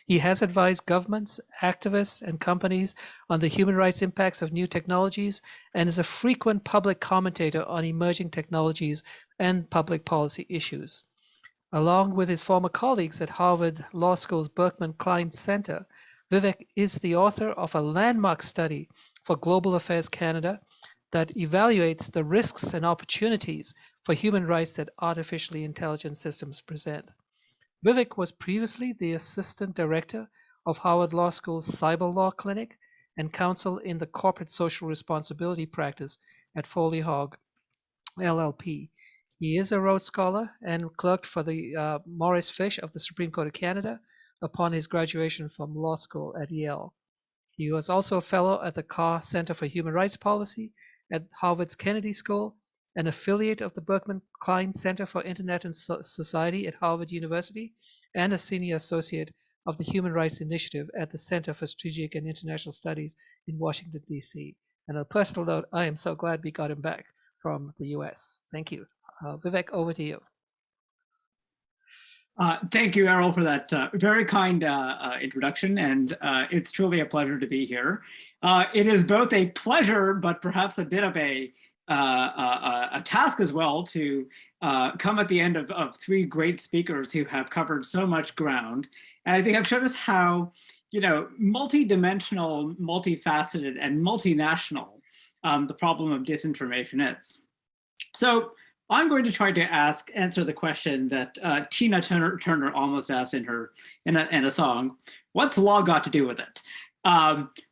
He has advised governments, activists, and companies on the human rights impacts of new technologies and is a frequent public commentator on emerging technologies and public policy issues. Along with his former colleagues at Harvard Law School's Berkman Klein Center, Vivek is the author of a landmark study for Global Affairs Canada that evaluates the risks and opportunities for human rights that artificially intelligent systems present. Vivek was previously the Assistant Director of Harvard Law School's Cyber Law Clinic and counsel in the Corporate Social Responsibility practice at Foley Hogg LLP. He is a Rhodes Scholar and clerked for the Maurice Fish of the Supreme Court of Canada upon his graduation from law school at Yale. He was also a fellow at the Carr Center for Human Rights Policy at Harvard's Kennedy School, an affiliate of the Berkman Klein Center for Internet and Society at Harvard University, and a senior associate of the Human Rights Initiative at the Center for Strategic and International Studies in Washington, D.C. And on a personal note, I am so glad we got him back from the US. Thank you. Vivek, over to you. Thank you, Errol, for that very kind introduction, and it's truly a pleasure to be here. It is both a pleasure, but perhaps a bit of a task as well to come at the end of three great speakers who have covered so much ground, and I think have shown us how, multidimensional, multifaceted, and multinational the problem of disinformation is. So I'm going to try to answer the question that Tina Turner almost asked in a song. What's law got to do with it?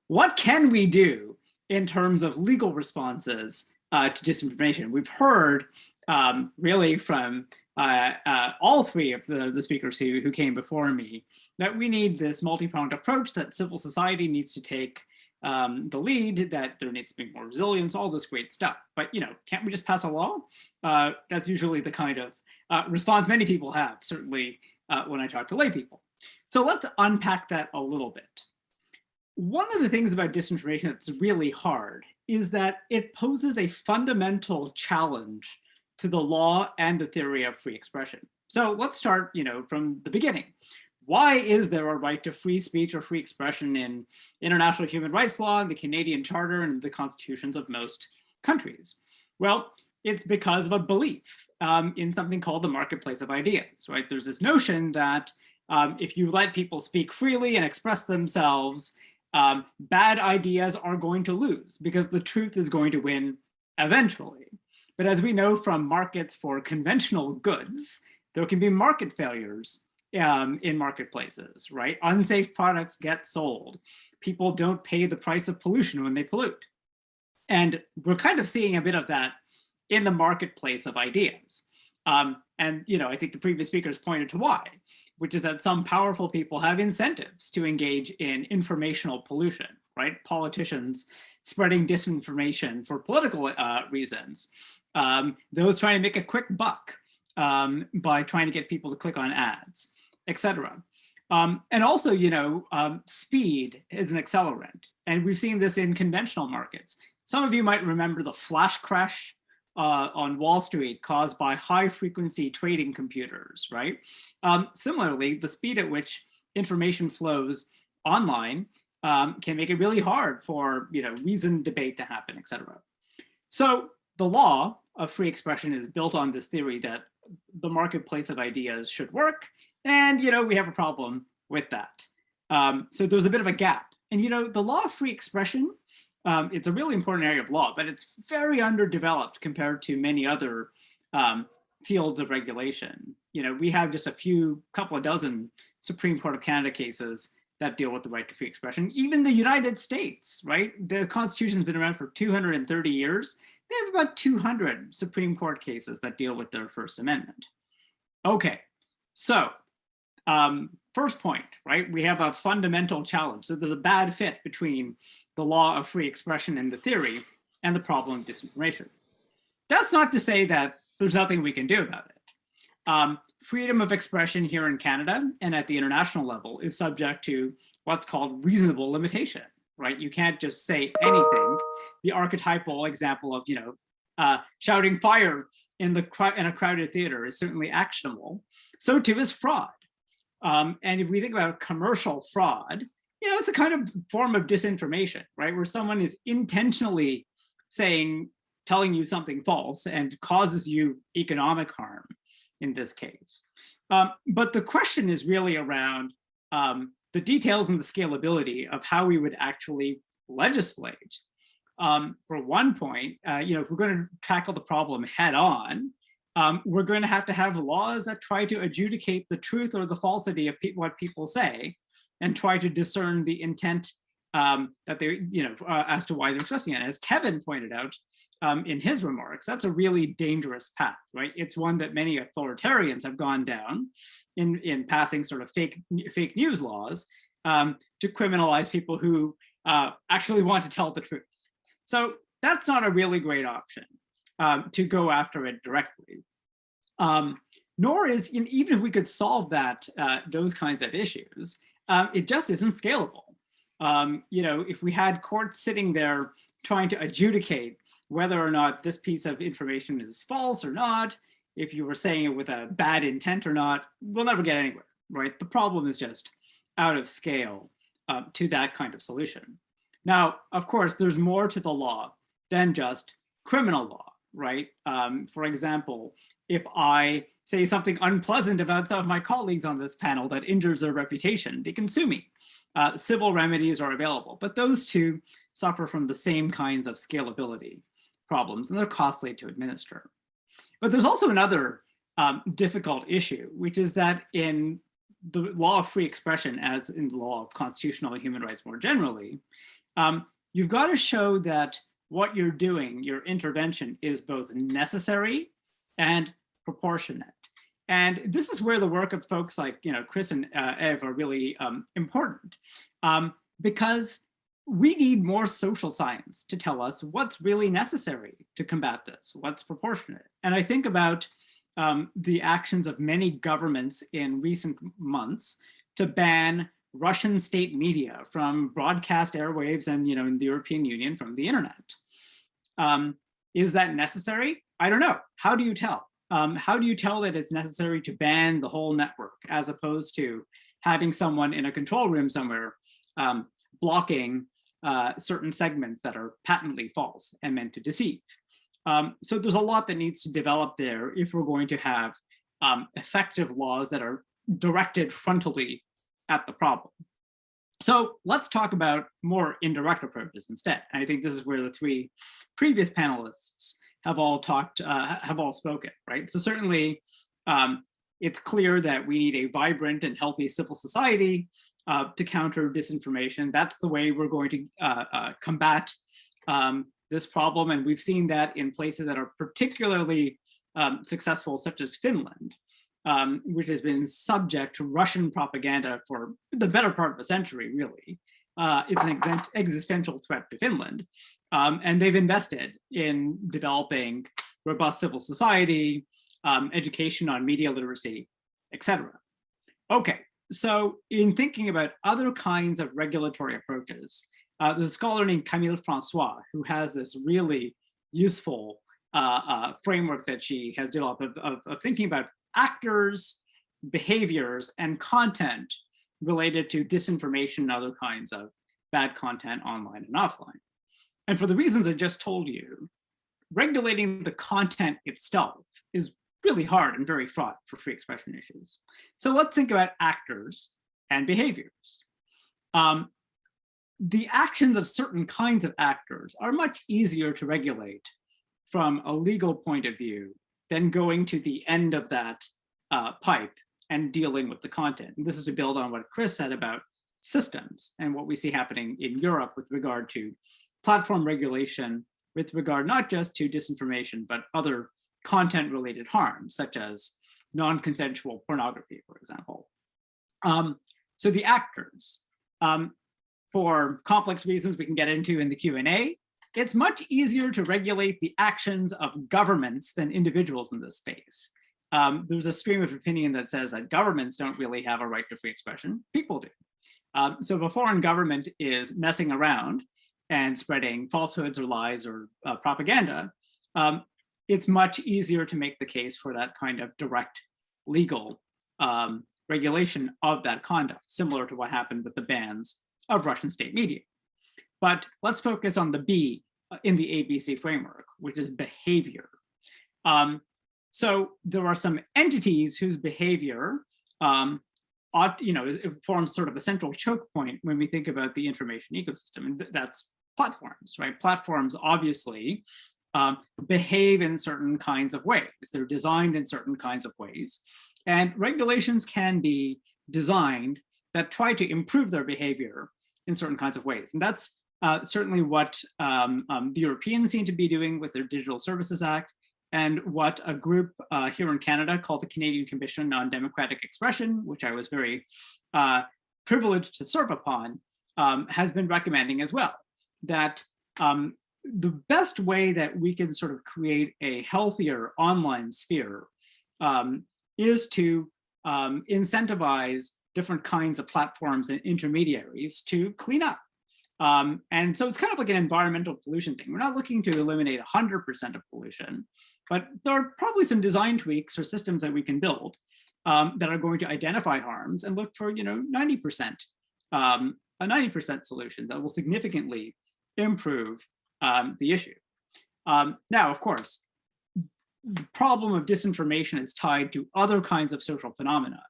What can we do in terms of legal responses to disinformation? We've heard really from all three of the speakers who came before me that we need this multi-pronged approach, that civil society needs to take the lead, that there needs to be more resilience, all this great stuff. But, can't we just pass a law? That's usually the kind of response many people have, certainly when I talk to lay people. So let's unpack that a little bit. One of the things about disinformation that's really hard is that it poses a fundamental challenge to the law and the theory of free expression. So let's start, from the beginning. Why is there a right to free speech or free expression in international human rights law, the Canadian Charter, and the constitutions of most countries? Well, it's because of a belief in something called the marketplace of ideas, right? There's this notion that if you let people speak freely and express themselves, bad ideas are going to lose because the truth is going to win eventually. But as we know from markets for conventional goods, there can be market failures in marketplaces, right? Unsafe products get sold. People don't pay the price of pollution when they pollute. And we're kind of seeing a bit of that in the marketplace of ideas. And I think the previous speakers pointed to why, which is that some powerful people have incentives to engage in informational pollution, right? Politicians spreading disinformation for political reasons. Those trying to make a quick buck by trying to get people to click on ads, etc. And also, speed is an accelerant. And we've seen this in conventional markets. Some of you might remember the flash crash on Wall Street caused by high frequency trading computers, right? Similarly, the speed at which information flows online can make it really hard for reasoned debate to happen, etc. So the law of free expression is built on this theory that the marketplace of ideas should work, and we have a problem with that. So there's a bit of a gap. And the law of free expression, it's a really important area of law, but it's very underdeveloped compared to many other fields of regulation. We have just couple of dozen Supreme Court of Canada cases that deal with the right to free expression. Even the United States, right? The Constitution's been around for 230 years. They have about 200 Supreme Court cases that deal with their First Amendment. Okay, so first point, right? We have a fundamental challenge. So there's a bad fit between the law of free expression and the theory and the problem of disinformation. That's not to say that there's nothing we can do about it. Freedom of expression here in Canada and at the international level is subject to what's called reasonable limitation, right? You can't just say anything. The archetypal example of, shouting fire in a crowded theater is certainly actionable. So too is fraud. And if we think about commercial fraud, it's a kind of form of disinformation, right? Where someone is intentionally telling you something false and causes you economic harm in this case. But the question is really around the details and the scalability of how we would actually legislate. For one point, if we're going to tackle the problem head on, we're going to have laws that try to adjudicate the truth or the falsity of what people say and try to discern the intent that they, as to why they're expressing it. As Kevin pointed out in his remarks, that's a really dangerous path, right? It's one that many authoritarians have gone down in passing sort of fake news laws to criminalize people who actually want to tell the truth. So that's not a really great option to go after it directly. Nor is, even if we could solve those kinds of issues, it just isn't scalable. If we had courts sitting there trying to adjudicate whether or not this piece of information is false or not, if you were saying it with a bad intent or not, we'll never get anywhere, right? The problem is just out of scale to that kind of solution. Now, of course, there's more to the law than just criminal law, right? For example, if I say something unpleasant about some of my colleagues on this panel that injures their reputation, they can sue me. Civil remedies are available, but those two suffer from the same kinds of scalability problems, and they're costly to administer. But there's also another difficult issue, which is that in the law of free expression, as in the law of constitutional and human rights more generally, you've got to show that what you're doing, your intervention, is both necessary and proportionate. And this is where the work of folks like Chris and Ev are really important, because we need more social science to tell us what's really necessary to combat this, what's proportionate. And I think about the actions of many governments in recent months to ban Russian state media from broadcast airwaves and in the European Union from the internet. Is that necessary? I don't know. How do you tell? How do you tell that it's necessary to ban the whole network as opposed to having someone in a control room somewhere blocking certain segments that are patently false and meant to deceive? So there's a lot that needs to develop there if we're going to have effective laws that are directed frontally at the problem. So let's talk about more indirect approaches instead. And I think this is where the three previous panelists have all spoken, right? So certainly it's clear that we need a vibrant and healthy civil society to counter disinformation. That's the way we're going to combat this problem. And we've seen that in places that are particularly successful, such as Finland, which has been subject to Russian propaganda for the better part of a century, really. It's an existential threat to Finland. And they've invested in developing robust civil society, education on media literacy, etc. Okay, so in thinking about other kinds of regulatory approaches, there's a scholar named Camille Francois who has this really useful framework that she has developed of thinking about actors, behaviors, and content related to disinformation and other kinds of bad content online and offline. And for the reasons I just told you, regulating the content itself is really hard and very fraught for free expression issues. So let's think about actors and behaviors. The actions of certain kinds of actors are much easier to regulate from a legal point of view than going to the end of that pipe and dealing with the content. And this is to build on what Chris said about systems and what we see happening in Europe with regard to platform regulation, with regard not just to disinformation, but other content-related harms, such as non-consensual pornography, for example. So the actors, for complex reasons we can get into in the Q&A, it's much easier to regulate the actions of governments than individuals in this space. There's a stream of opinion that says that governments don't really have a right to free expression. People do. So if a foreign government is messing around and spreading falsehoods or lies or propaganda, it's much easier to make the case for that kind of direct legal regulation of that conduct, similar to what happened with the bans of Russian state media. But let's focus on the B in the ABC framework, which is behavior. So there are some entities whose behavior it forms sort of a central choke point when we think about the information ecosystem, and that's platforms, right? Platforms obviously behave in certain kinds of ways. They're designed in certain kinds of ways, and regulations can be designed that try to improve their behavior in certain kinds of ways. And that's certainly what the Europeans seem to be doing with their Digital Services Act, and what a group here in Canada called the Canadian Commission on Democratic Expression, which I was very privileged to serve upon, has been recommending as well. That the best way that we can sort of create a healthier online sphere is to incentivize different kinds of platforms and intermediaries to clean up. And so it's kind of like an environmental pollution thing. We're not looking to eliminate 100% of pollution, but there are probably some design tweaks or systems that we can build that are going to identify harms and look for, 90%, a 90% solution that will significantly improve the issue. Now, of course, the problem of disinformation is tied to other kinds of social phenomena.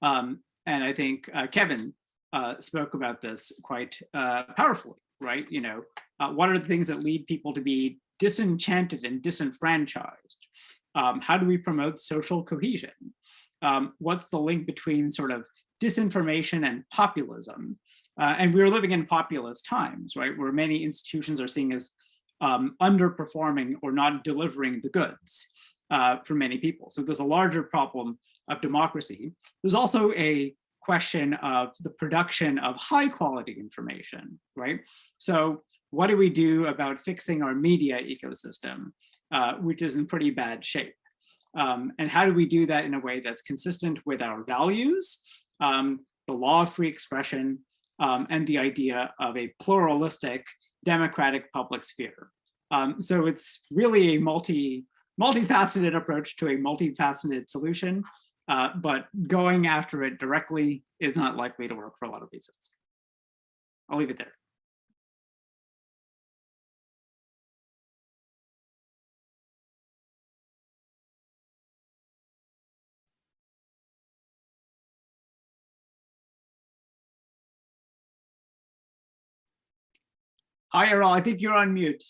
And I think Kevin spoke about this quite powerfully, right? What are the things that lead people to be disenchanted and disenfranchised? How do we promote social cohesion? What's the link between sort of disinformation and populism? And we're living in populist times, right? Where many institutions are seen as underperforming or not delivering the goods for many people. So there's a larger problem of democracy. There's also a question of the production of high quality information, right? So what do we do about fixing our media ecosystem, which is in pretty bad shape? And how do we do that in a way that's consistent with our values, the law of free expression, and the idea of a pluralistic, democratic public sphere? So it's really a multifaceted approach to a multifaceted solution, but going after it directly is not likely to work for a lot of reasons. I'll leave it there. Hi, Errol, I think you're on mute.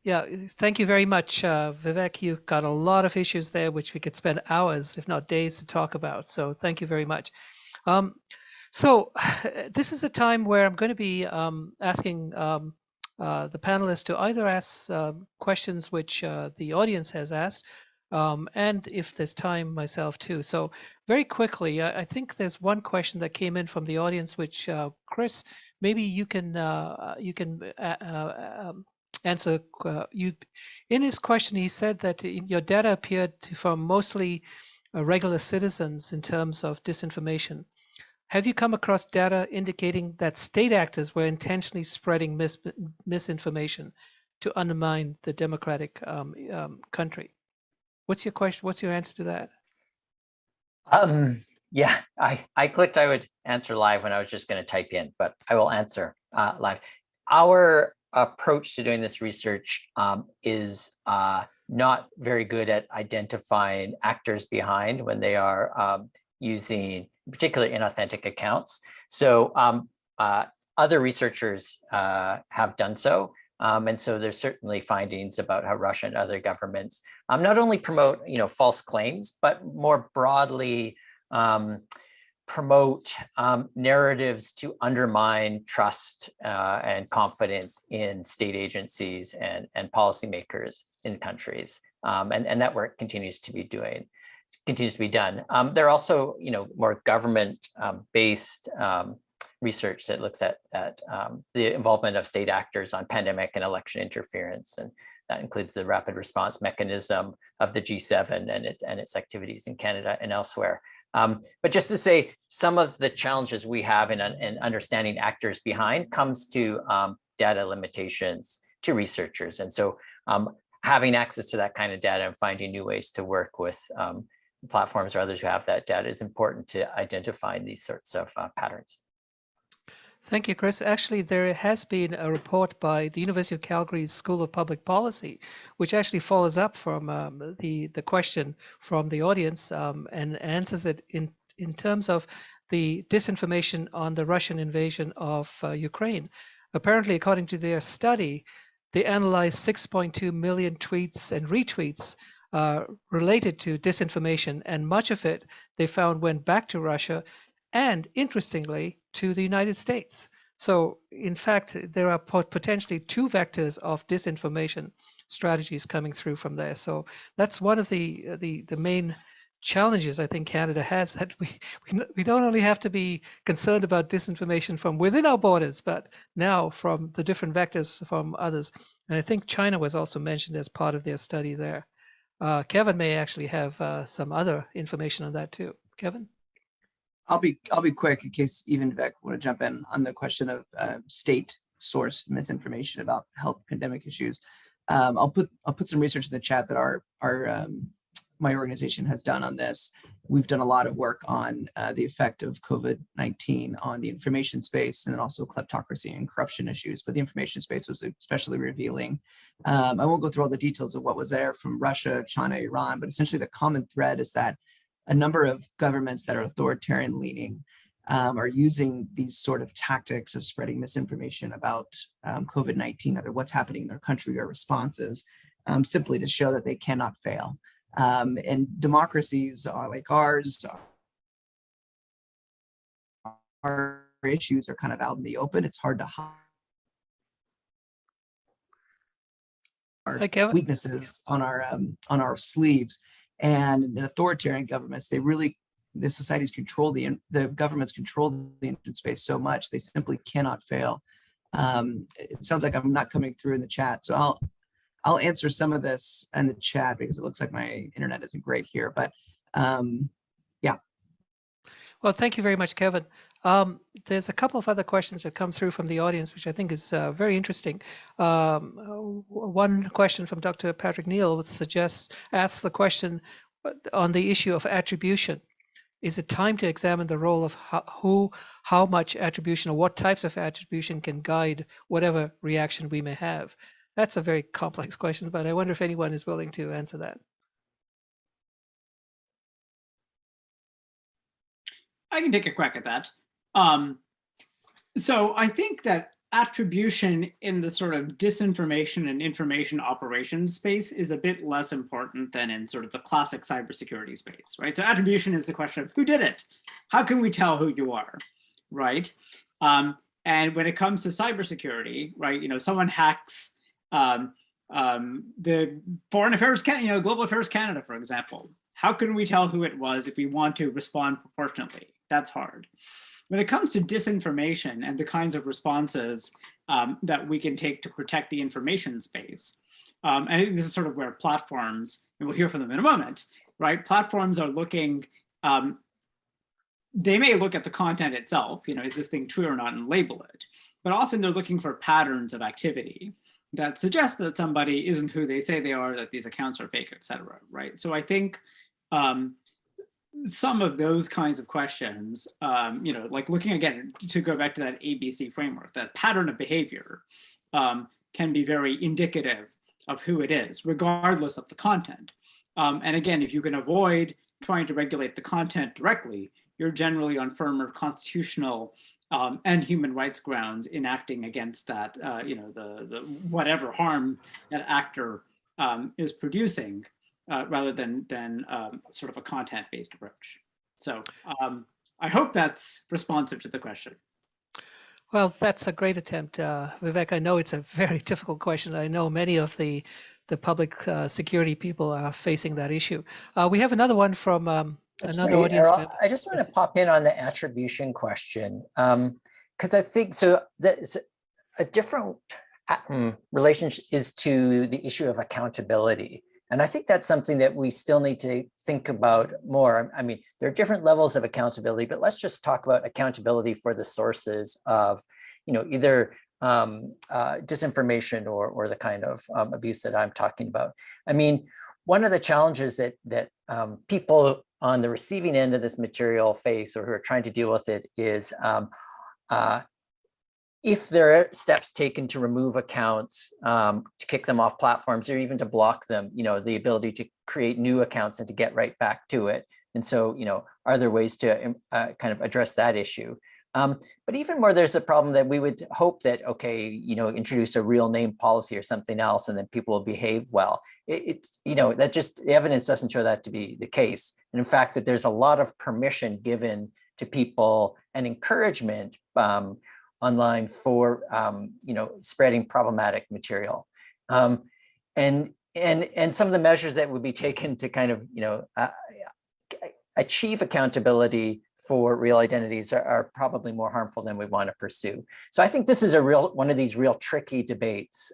Yeah, thank you very much, Vivek. You've got a lot of issues there, which we could spend hours, if not days, to talk about. So thank you very much. So this is a time where I'm going to be asking the panelists to either ask questions which the audience has asked, and if there's time, myself too. So very quickly, I think there's one question that came in from the audience, which Chris, maybe you can answer. In his question, he said that your data appeared from mostly regular citizens in terms of disinformation. Have you come across data indicating that state actors were intentionally spreading misinformation to undermine the democratic country? What's your question? What's your answer to that? Yeah, I clicked I would answer live when I was just going to type in, but I will answer live. Our approach to doing this research is not very good at identifying actors behind when they are using particularly inauthentic accounts. So other researchers have done so. And so there's certainly findings about how Russia and other governments not only promote false claims, but more broadly promote narratives to undermine trust and confidence in state agencies and policymakers in countries. And that work continues to be done. There are also, more government-based research that looks at the involvement of state actors on pandemic and election interference, and that includes the rapid response mechanism of the G7 and its activities in Canada and elsewhere. But just to say, some of the challenges we have in understanding actors behind comes to data limitations to researchers, and so having access to that kind of data and finding new ways to work with platforms or others who have that data is important to identifying these sorts of patterns. Thank you, Chris. Actually, there has been a report by the University of Calgary's School of Public Policy, which actually follows up from the question from the audience and answers it in terms of the disinformation on the Russian invasion of Ukraine. Apparently, according to their study, they analyzed 6.2 million tweets and retweets related to disinformation, and much of it they found went back to Russia and, interestingly, to the United States. So, in fact, there are potentially two vectors of disinformation strategies coming through from there. So that's one of the main challenges I think Canada has, that we don't only have to be concerned about disinformation from within our borders, but now from the different vectors from others. And I think China was also mentioned as part of their study there. Kevin may actually have some other information on that too. Kevin? I'll be quick in case even Vivek want to jump in on the question of state sourced misinformation about health pandemic issues. I'll put some research in the chat that my organization has done on this. We've done a lot of work on the effect of COVID-19 on the information space, and then also kleptocracy and corruption issues. But the information space was especially revealing. I won't go through all the details of what was there from Russia, China, Iran, but essentially the common thread is that a number of governments that are authoritarian leaning are using these sort of tactics of spreading misinformation about COVID-19, either what's happening in their country or responses, simply to show that they cannot fail. And democracies are like ours, our issues are kind of out in the open. It's hard to hide weaknesses on our sleeves. And in authoritarian governments, the societies control the governments control the internet space so much they simply cannot fail. It sounds like I'm not coming through in the chat, so I'll answer some of this in the chat because it looks like my internet isn't great here. But yeah. Well, thank you very much, Kevin. There's a couple of other questions that come through from the audience, which I think is very interesting. One question from Dr. Patrick Neal asks the question on the issue of attribution. Is it time to examine the role of how much attribution or what types of attribution can guide whatever reaction we may have? That's a very complex question, but I wonder if anyone is willing to answer that. I can take a crack at that. So I think that attribution in the sort of disinformation and information operations space is a bit less important than in sort of the classic cybersecurity space, right? So attribution is the question of who did it? How can we tell who you are, right? And when it comes to cybersecurity, right, someone hacks the Foreign Affairs, Global Affairs Canada, for example. How can we tell who it was if we want to respond proportionately? That's hard. When it comes to disinformation and the kinds of responses that we can take to protect the information space, I think this is sort of where platforms, and we'll hear from them in a moment, right? Platforms are looking, they may look at the content itself, is this thing true or not, and label it. But often they're looking for patterns of activity that suggest that somebody isn't who they say they are, that these accounts are fake, et cetera, right? So I think some of those kinds of questions, like looking again, to go back to that ABC framework, that pattern of behavior can be very indicative of who it is, regardless of the content. And again, if you can avoid trying to regulate the content directly, you're generally on firmer constitutional and human rights grounds in acting against that, the whatever harm that actor is producing, rather than sort of a content-based approach. So I hope that's responsive to the question. Well, that's a great attempt, Vivek. I know it's a very difficult question. I know many of the public security people are facing that issue. We have another one from another Sorry, audience Errol, member. I just want to Yes. pop in on the attribution question, because I think so. That's a different relationship is to the issue of accountability. And I think that's something that we still need to think about more. I mean, there are different levels of accountability, but let's just talk about accountability for the sources of, either disinformation or the kind of abuse that I'm talking about. I mean, one of the challenges that people on the receiving end of this material face or who are trying to deal with it is if there are steps taken to remove accounts, to kick them off platforms, or even to block them, the ability to create new accounts and to get right back to it. And so, are there ways to kind of address that issue? But even more, there's a problem that we would hope that, introduce a real name policy or something else, and then people will behave well. It's, that just, the evidence doesn't show that to be the case. And in fact, that there's a lot of permission given to people and encouragement online for spreading problematic material, and some of the measures that would be taken to kind of achieve accountability for real identities are probably more harmful than we want to pursue. So I think this is one of these real tricky debates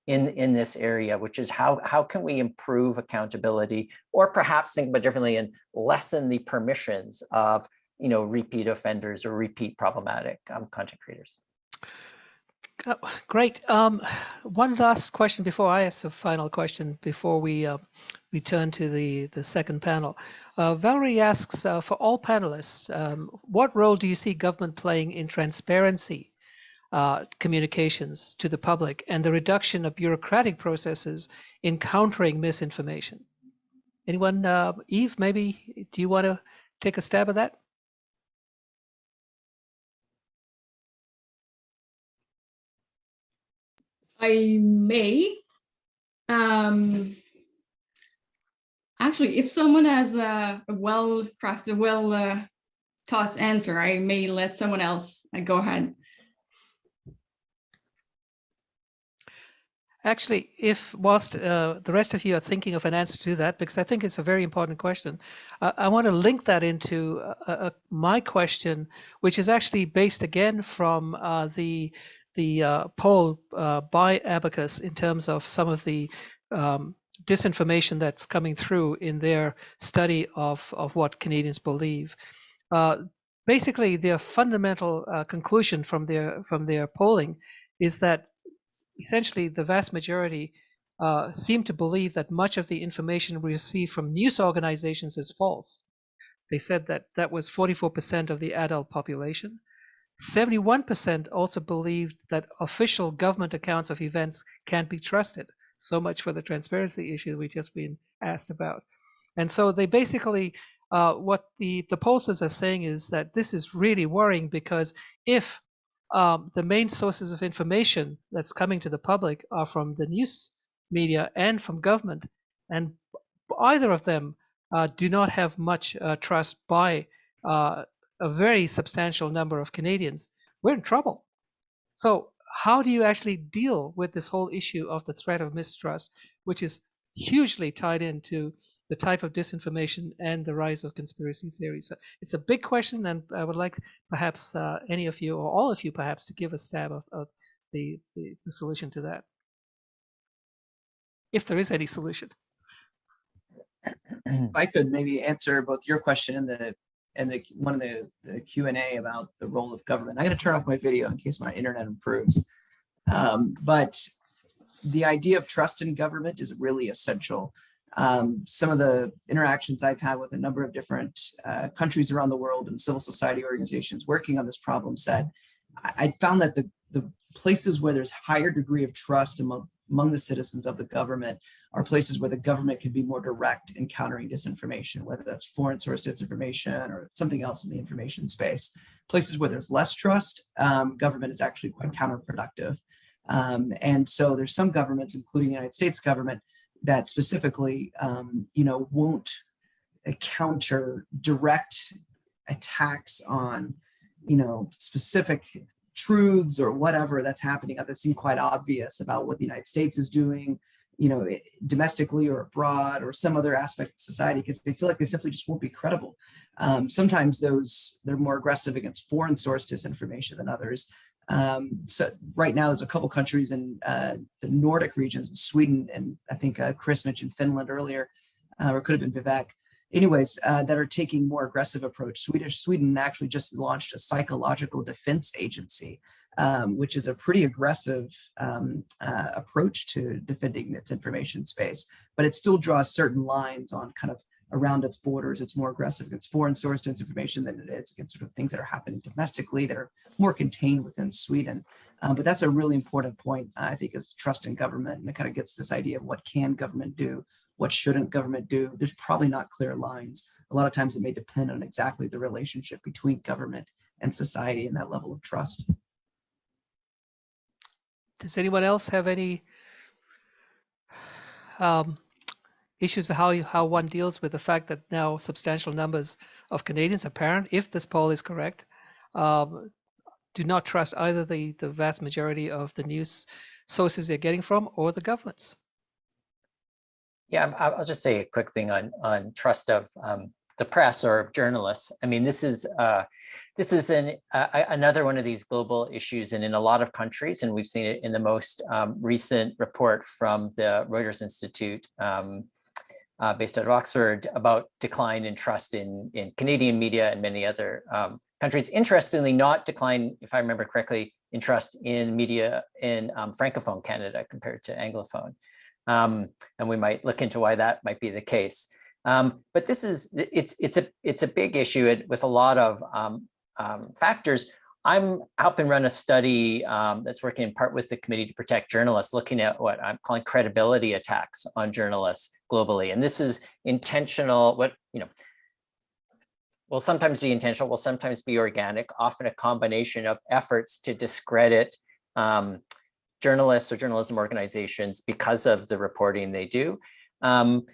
in this area, which is how can we improve accountability, or perhaps think about differently and lessen the permissions of repeat offenders or repeat problematic content creators. Great. One last question before I ask a final question before we turn to the second panel. Valerie asks, for all panelists, what role do you see government playing in transparency communications to the public and the reduction of bureaucratic processes in countering misinformation? Anyone? Eve, maybe, do you want to take a stab at that? I may. Actually, if someone has a well-crafted, well-thought answer, I may let someone else go ahead. Actually, whilst the rest of you are thinking of an answer to that, because I think it's a very important question, I want to link that into my question, which is actually based again from the poll by Abacus in terms of some of the disinformation that's coming through in their study of what Canadians believe. Basically, their fundamental conclusion from their polling is that essentially the vast majority seem to believe that much of the information we receive from news organizations is false. They said that was 44% of the adult population. 71% also believed that official government accounts of events can't be trusted. So much for the transparency issue we've just been asked about. And so they basically, what the pollsters are saying is that this is really worrying, because if the main sources of information that's coming to the public are from the news media and from government, and either of them do not have much trust by a very substantial number of Canadians, we're in trouble. So how do you actually deal with this whole issue of the threat of mistrust, which is hugely tied into the type of disinformation and the rise of conspiracy theories? So it's a big question, and I would like perhaps any of you or all of you perhaps to give a stab of the solution to that, if there is any solution. If I could maybe answer both your question and the one of the Q&A about the role of government. I'm going to turn off my video in case my internet improves. But the idea of trust in government is really essential. Some of the interactions I've had with a number of different countries around the world and civil society organizations working on this problem set, I found that the places where there's higher degree of trust among the citizens of the government are places where the government can be more direct in countering disinformation, whether that's foreign source disinformation or something else in the information space. Places where there's less trust, government is actually quite counterproductive. And so there's some governments, including the United States government, that specifically, won't counter direct attacks on, specific truths or whatever that's happening that seem quite obvious about what the United States is doing, domestically or abroad or some other aspect of society, because they feel like they simply just won't be credible. Sometimes they're more aggressive against foreign source disinformation than others. So right now there's a couple countries in the Nordic regions, Sweden, and I think Chris mentioned Finland earlier, or it could have been Vivek. Anyways, that are taking more aggressive approach. Sweden actually just launched a psychological defense agency, which is a pretty aggressive approach to defending its information space, but it still draws certain lines on kind of around its borders. It's more aggressive against foreign source disinformation than it is against sort of things that are happening domestically that are more contained within Sweden. But that's a really important point, I think, is trust in government. And it kind of gets this idea of what can government do, what shouldn't government do. There's probably not clear lines. A lot of times it may depend on exactly the relationship between government and society and that level of trust. Does anyone else have any issues of how one deals with the fact that now substantial numbers of Canadians, apparent, if this poll is correct, do not trust either the vast majority of the news sources they're getting from or the governments? Yeah, I'll just say a quick thing on trust of the press or of journalists. I mean, this is another one of these global issues, and in a lot of countries, and we've seen it in the most recent report from the Reuters Institute, based out of Oxford, about decline in trust in Canadian media and many other countries. Interestingly, not decline, if I remember correctly, in trust in media in Francophone Canada compared to Anglophone. And we might look into why that might be the case. But it's a big issue with a lot of factors. I'm helping run a study that's working in part with the Committee to Protect Journalists, looking at what I'm calling credibility attacks on journalists globally. And this is intentional, will sometimes be intentional, will sometimes be organic, often a combination of efforts to discredit journalists or journalism organizations because of the reporting they do. So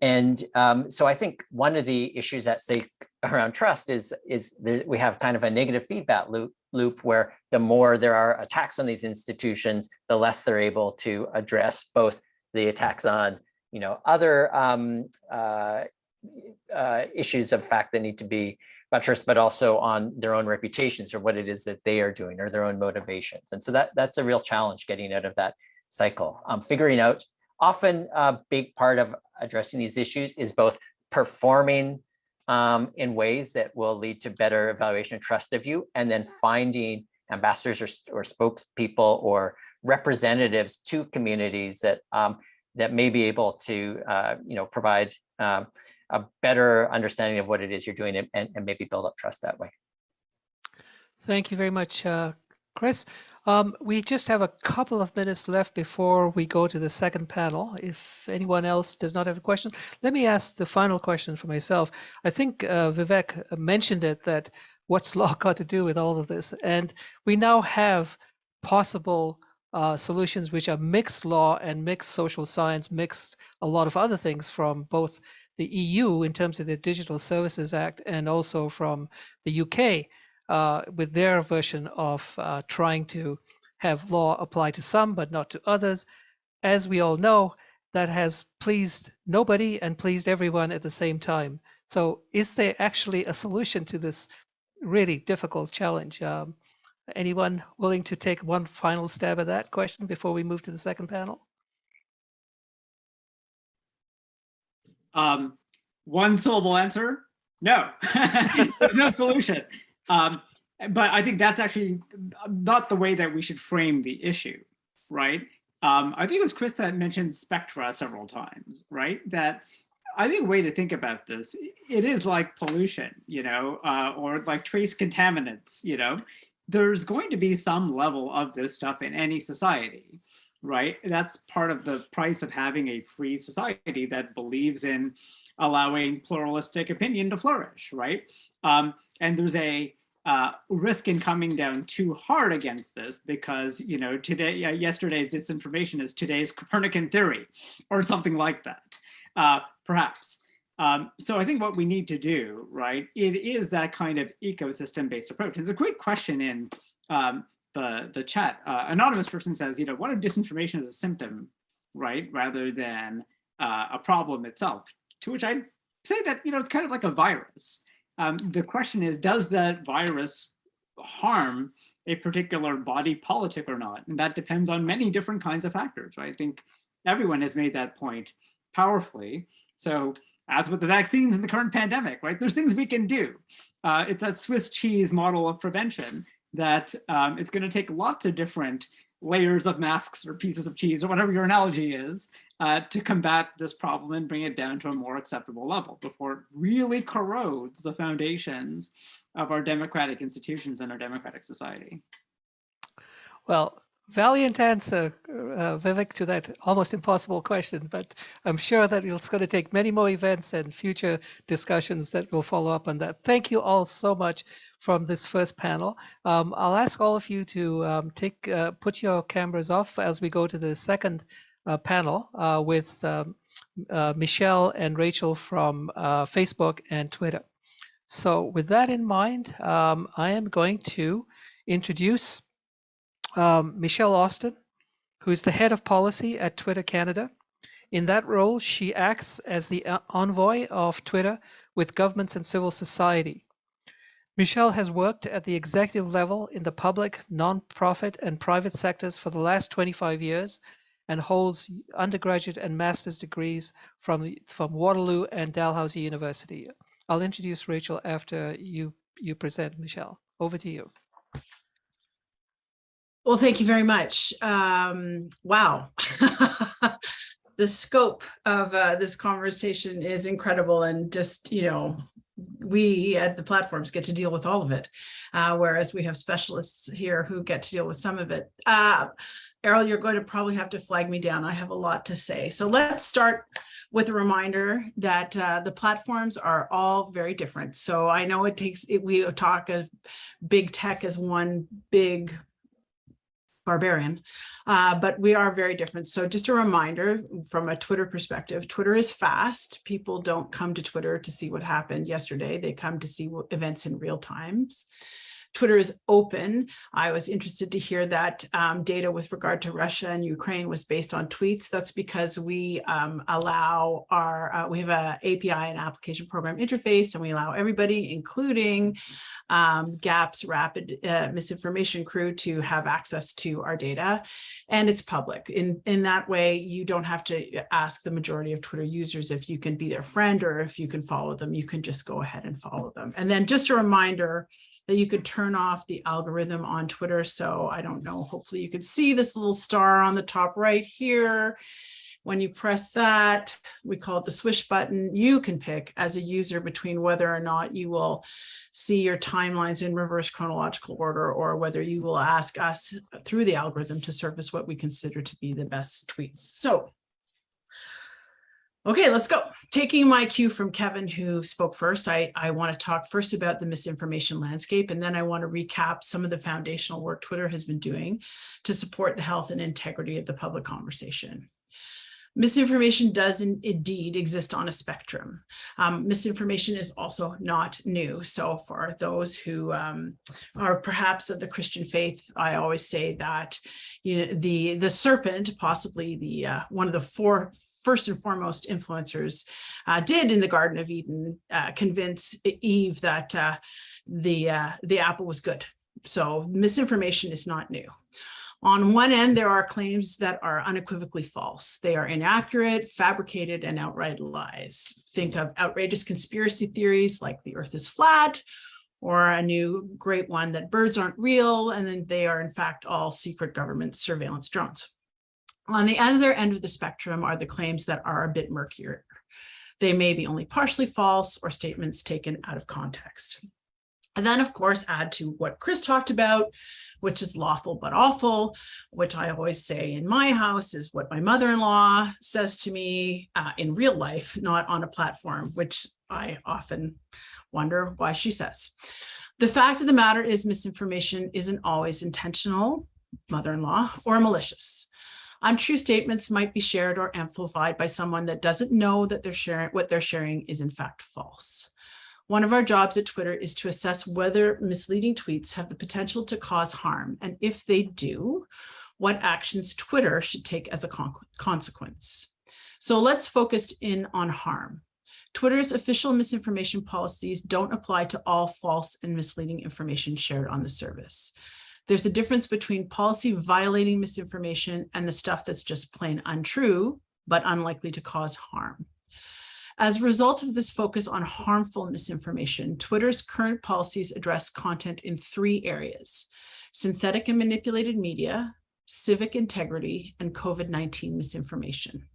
I think one of the issues at stake around trust is we have kind of a negative feedback loop where the more there are attacks on these institutions, the less they're able to address both the attacks on other issues of fact that need to be buttressed, but also on their own reputations or what it is that they are doing or their own motivations. And so that's a real challenge getting out of that cycle. Figuring out, often a big part of addressing these issues is both performing in ways that will lead to better evaluation and trust of you, and then finding ambassadors or spokespeople or representatives to communities that may be able to provide a better understanding of what it is you're doing and maybe build up trust that way. Thank you very much, Chris. We just have a couple of minutes left before we go to the second panel. If anyone else does not have a question, let me ask the final question for myself. I think Vivek mentioned it, that what's law got to do with all of this? And we now have possible solutions which are mixed law and mixed social science, mixed a lot of other things from both the EU in terms of the Digital Services Act and also from the UK with their version of trying to have law apply to some but not to others. As we all know, that has pleased nobody and pleased everyone at the same time. So is there actually a solution to this really difficult challenge? Anyone willing to take one final stab at that question before we move to the second panel? One syllable answer, no. There's no solution. But I think that's actually not the way that we should frame the issue, right? I think it was Chris that mentioned spectra several times, right? That I think a way to think about this, it is like pollution, or like trace contaminants, There's going to be some level of this stuff in any society, right? That's part of the price of having a free society that believes in allowing pluralistic opinion to flourish, right? And there's a risk in coming down too hard against this because, yesterday's disinformation is today's Copernican theory or something like that, perhaps. So I think what we need to do, right, it is that kind of ecosystem-based approach. And it's a great question in the chat. Anonymous person says, what if disinformation is a symptom, right, rather than a problem itself? To which I say that, it's kind of like a virus. The question is, does that virus harm a particular body politic or not? And that depends on many different kinds of factors, right? I think everyone has made that point powerfully. So as with the vaccines in the current pandemic, right, there's things we can do. It's that Swiss cheese model of prevention that it's going to take lots of different layers of masks or pieces of cheese or whatever your analogy is to combat this problem and bring it down to a more acceptable level before it really corrodes the foundations of our democratic institutions and our democratic society. Well, valiant answer, Vivek, to that almost impossible question, but I'm sure that it's going to take many more events and future discussions that will follow up on that. Thank you all so much from this first panel. I'll ask all of you to put your cameras off as we go to the second panel with Michelle and Rachel from Facebook and Twitter. So with that in mind, I am going to introduce Michelle Austin, who is the head of policy at Twitter Canada. In that role, she acts as the envoy of Twitter with governments and civil society. Michelle has worked at the executive level in the public, non-profit, and private sectors for the last 25 years and holds undergraduate and master's degrees from Waterloo and Dalhousie University. I'll introduce Rachel after you present Michelle. Over to you. Well, thank you very much. Wow. The scope of this conversation is incredible, and just, we at the platforms get to deal with all of it, whereas we have specialists here who get to deal with some of it. Errol, you're going to probably have to flag me down. I have a lot to say. So let's start with a reminder that the platforms are all very different. So I know we talk of big tech as one big barbarian, but we are very different. So just a reminder from a Twitter perspective, Twitter is fast. People don't come to Twitter to see what happened yesterday. They come to see events in real time. Twitter is open. I was interested to hear that data with regard to Russia and Ukraine was based on tweets. That's because we allow we have an API and application program interface, and we allow everybody, including GAP's rapid misinformation crew, to have access to our data, and it's public. In that way, you don't have to ask the majority of Twitter users if you can be their friend or if you can follow them. You can just go ahead and follow them. And then just a reminder that you could turn off the algorithm on Twitter. So I don't know, hopefully you could see this little star on the top right here. When you press that, we call it the swish button, you can pick as a user between whether or not you will see your timelines in reverse chronological order, or whether you will ask us through the algorithm to surface what we consider to be the best tweets. So, okay, let's go. Taking my cue from Kevin, who spoke first, I want to talk first about the misinformation landscape, and then I want to recap some of the foundational work Twitter has been doing to support the health and integrity of the public conversation. Misinformation does indeed exist on a spectrum. Misinformation is also not new. So for those who are perhaps of the Christian faith, I always say that the serpent, possibly the one of the first and foremost influencers, did in the Garden of Eden convince Eve that the apple was good. So misinformation is not new. On one end, there are claims that are unequivocally false. They are inaccurate, fabricated, and outright lies. Think of outrageous conspiracy theories like the earth is flat, or a new great one that birds aren't real, and then they are in fact all secret government surveillance drones. On the other end of the spectrum are the claims that are a bit murkier. They may be only partially false or statements taken out of context. And then, of course, add to what Chris talked about, which is lawful but awful, which I always say in my house is what my mother-in-law says to me in real life, not on a platform, which I often wonder why she says. The fact of the matter is misinformation isn't always intentional, mother-in-law, or malicious. Untrue statements might be shared or amplified by someone that doesn't know that what they're sharing is in fact false. One of our jobs at Twitter is to assess whether misleading tweets have the potential to cause harm, and if they do, what actions Twitter should take as a consequence. So let's focus in on harm. Twitter's official misinformation policies don't apply to all false and misleading information shared on the service. There's a difference between policy violating misinformation and the stuff that's just plain untrue, but unlikely to cause harm. As a result of this focus on harmful misinformation, Twitter's current policies address content in 3 areas: synthetic and manipulated media, civic integrity, and COVID-19 misinformation.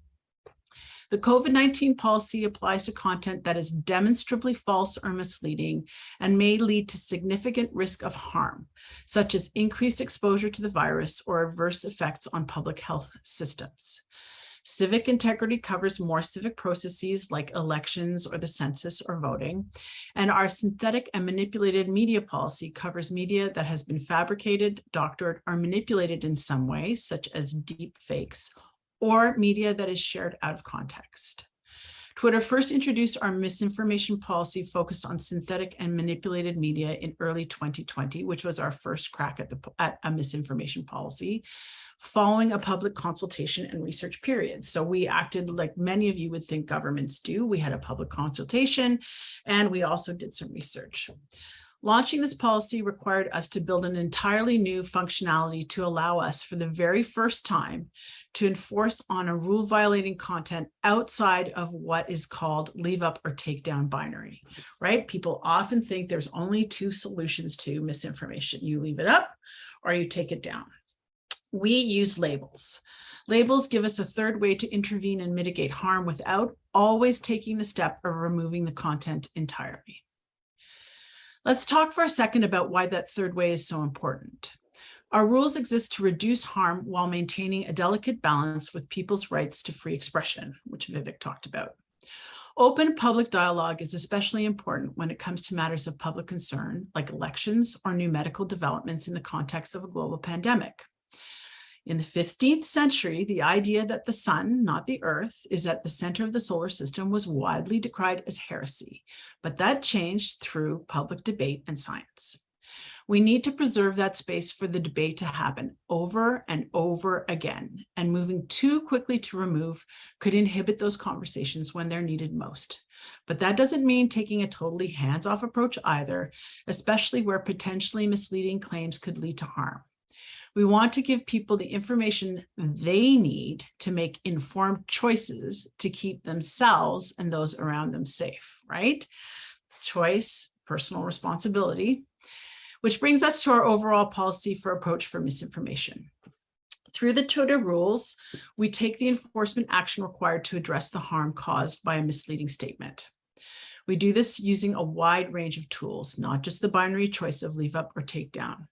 The COVID-19 policy applies to content that is demonstrably false or misleading and may lead to significant risk of harm, such as increased exposure to the virus or adverse effects on public health systems. Civic integrity covers more civic processes like elections or the census or voting. And our synthetic and manipulated media policy covers media that has been fabricated, doctored, or manipulated in some way, such as deep fakes, or media that is shared out of context. Twitter first introduced our misinformation policy focused on synthetic and manipulated media in early 2020, which was our first crack at a misinformation policy, following a public consultation and research period. So we acted like many of you would think governments do. We had a public consultation, and we also did some research. Launching this policy required us to build an entirely new functionality to allow us, for the very first time, to enforce on a rule-violating content outside of what is called leave up or take down binary, right? People often think there's only 2 solutions to misinformation. You leave it up or you take it down. We use labels. Labels give us a third way to intervene and mitigate harm without always taking the step of removing the content entirely. Let's talk for a second about why that third way is so important. Our rules exist to reduce harm while maintaining a delicate balance with people's rights to free expression, which Vivek talked about. Open public dialogue is especially important when it comes to matters of public concern, like elections or new medical developments in the context of a global pandemic. In the 15th century, the idea that the sun, not the earth, is at the center of the solar system was widely decried as heresy, but that changed through public debate and science. We need to preserve that space for the debate to happen over and over again, and moving too quickly to remove could inhibit those conversations when they're needed most. But that doesn't mean taking a totally hands-off approach either, especially where potentially misleading claims could lead to harm. We want to give people the information they need to make informed choices to keep themselves and those around them safe, right? Choice, personal responsibility, which brings us to our overall policy for approach for misinformation. Through the Twitter rules, we take the enforcement action required to address the harm caused by a misleading statement. We do this using a wide range of tools, not just the binary choice of leave up or take down.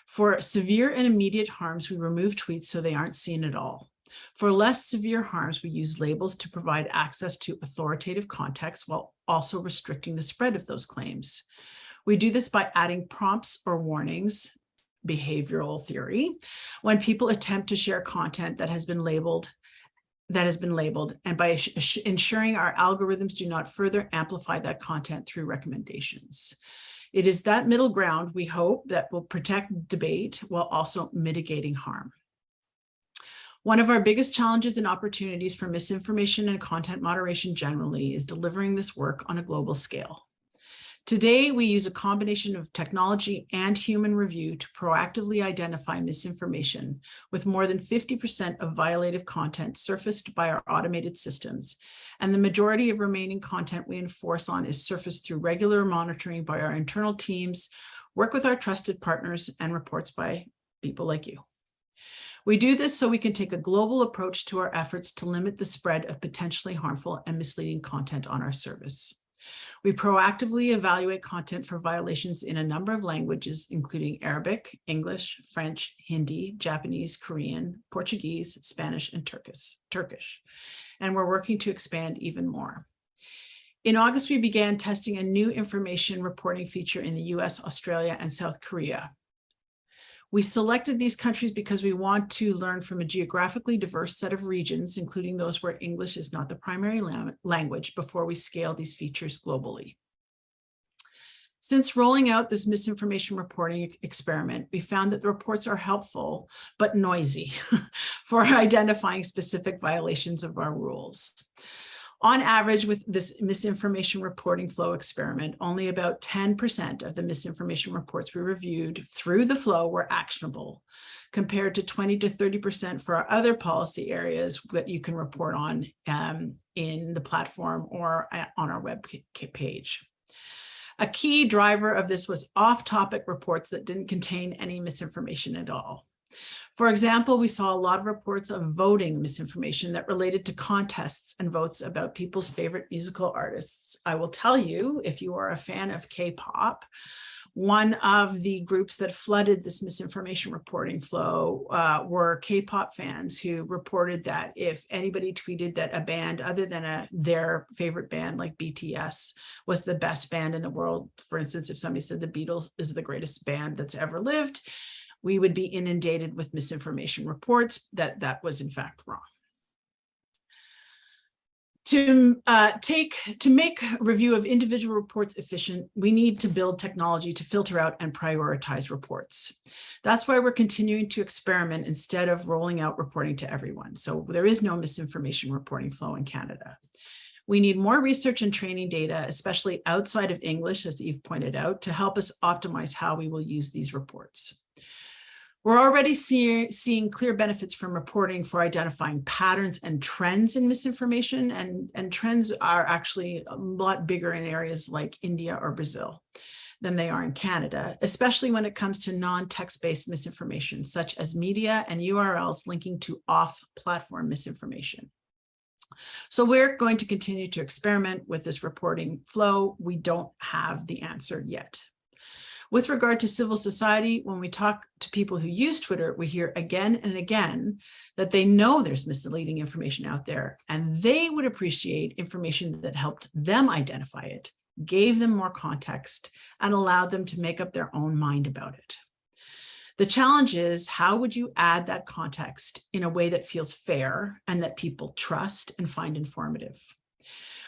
For severe and immediate harms, we remove tweets so they aren't seen at all. For less severe harms, we use labels to provide access to authoritative context while also restricting the spread of those claims. We do this by adding prompts or warnings, behavioral theory, when people attempt to share content that has been labeled, and by ensuring our algorithms do not further amplify that content through recommendations. It is that middle ground, we hope, that will protect debate while also mitigating harm. One of our biggest challenges and opportunities for misinformation and content moderation generally is delivering this work on a global scale. Today, we use a combination of technology and human review to proactively identify misinformation, with more than 50% of violative content surfaced by our automated systems, and the majority of remaining content we enforce on is surfaced through regular monitoring by our internal teams, work with our trusted partners, and reports by people like you. We do this so we can take a global approach to our efforts to limit the spread of potentially harmful and misleading content on our service. We proactively evaluate content for violations in a number of languages, including Arabic, English, French, Hindi, Japanese, Korean, Portuguese, Spanish, and Turkish. And we're working to expand even more. In August, we began testing a new information reporting feature in the US, Australia, and South Korea. We selected these countries because we want to learn from a geographically diverse set of regions, including those where English is not the primary language, before we scale these features globally. Since rolling out this misinformation reporting experiment, we found that the reports are helpful, but noisy for identifying specific violations of our rules. On average, with this misinformation reporting flow experiment, only about 10% of the misinformation reports we reviewed through the flow were actionable, compared to 20 to 30% for our other policy areas that you can report on in the platform or on our web page. A key driver of this was off-topic reports that didn't contain any misinformation at all. For example, we saw a lot of reports of voting misinformation that related to contests and votes about people's favorite musical artists. I will tell you, if you are a fan of K-pop, one of the groups that flooded this misinformation reporting flow were K-pop fans who reported that if anybody tweeted that a band other than their favorite band like BTS was the best band in the world, for instance, if somebody said the Beatles is the greatest band that's ever lived, we would be inundated with misinformation reports that that was in fact wrong. To make review of individual reports efficient, we need to build technology to filter out and prioritize reports. That's why we're continuing to experiment instead of rolling out reporting to everyone. So there is no misinformation reporting flow in Canada. We need more research and training data, especially outside of English, as Eve pointed out, to help us optimize how we will use these reports. We're already seeing clear benefits from reporting for identifying patterns and trends in misinformation, and trends are actually a lot bigger in areas like India or Brazil than they are in Canada, especially when it comes to non-text-based misinformation, such as media and URLs linking to off-platform misinformation. So we're going to continue to experiment with this reporting flow. We don't have the answer yet. With regard to civil society, when we talk to people who use Twitter, we hear again and again that they know there's misleading information out there, and they would appreciate information that helped them identify it, gave them more context, and allowed them to make up their own mind about it. The challenge is, how would you add that context in a way that feels fair and that people trust and find informative?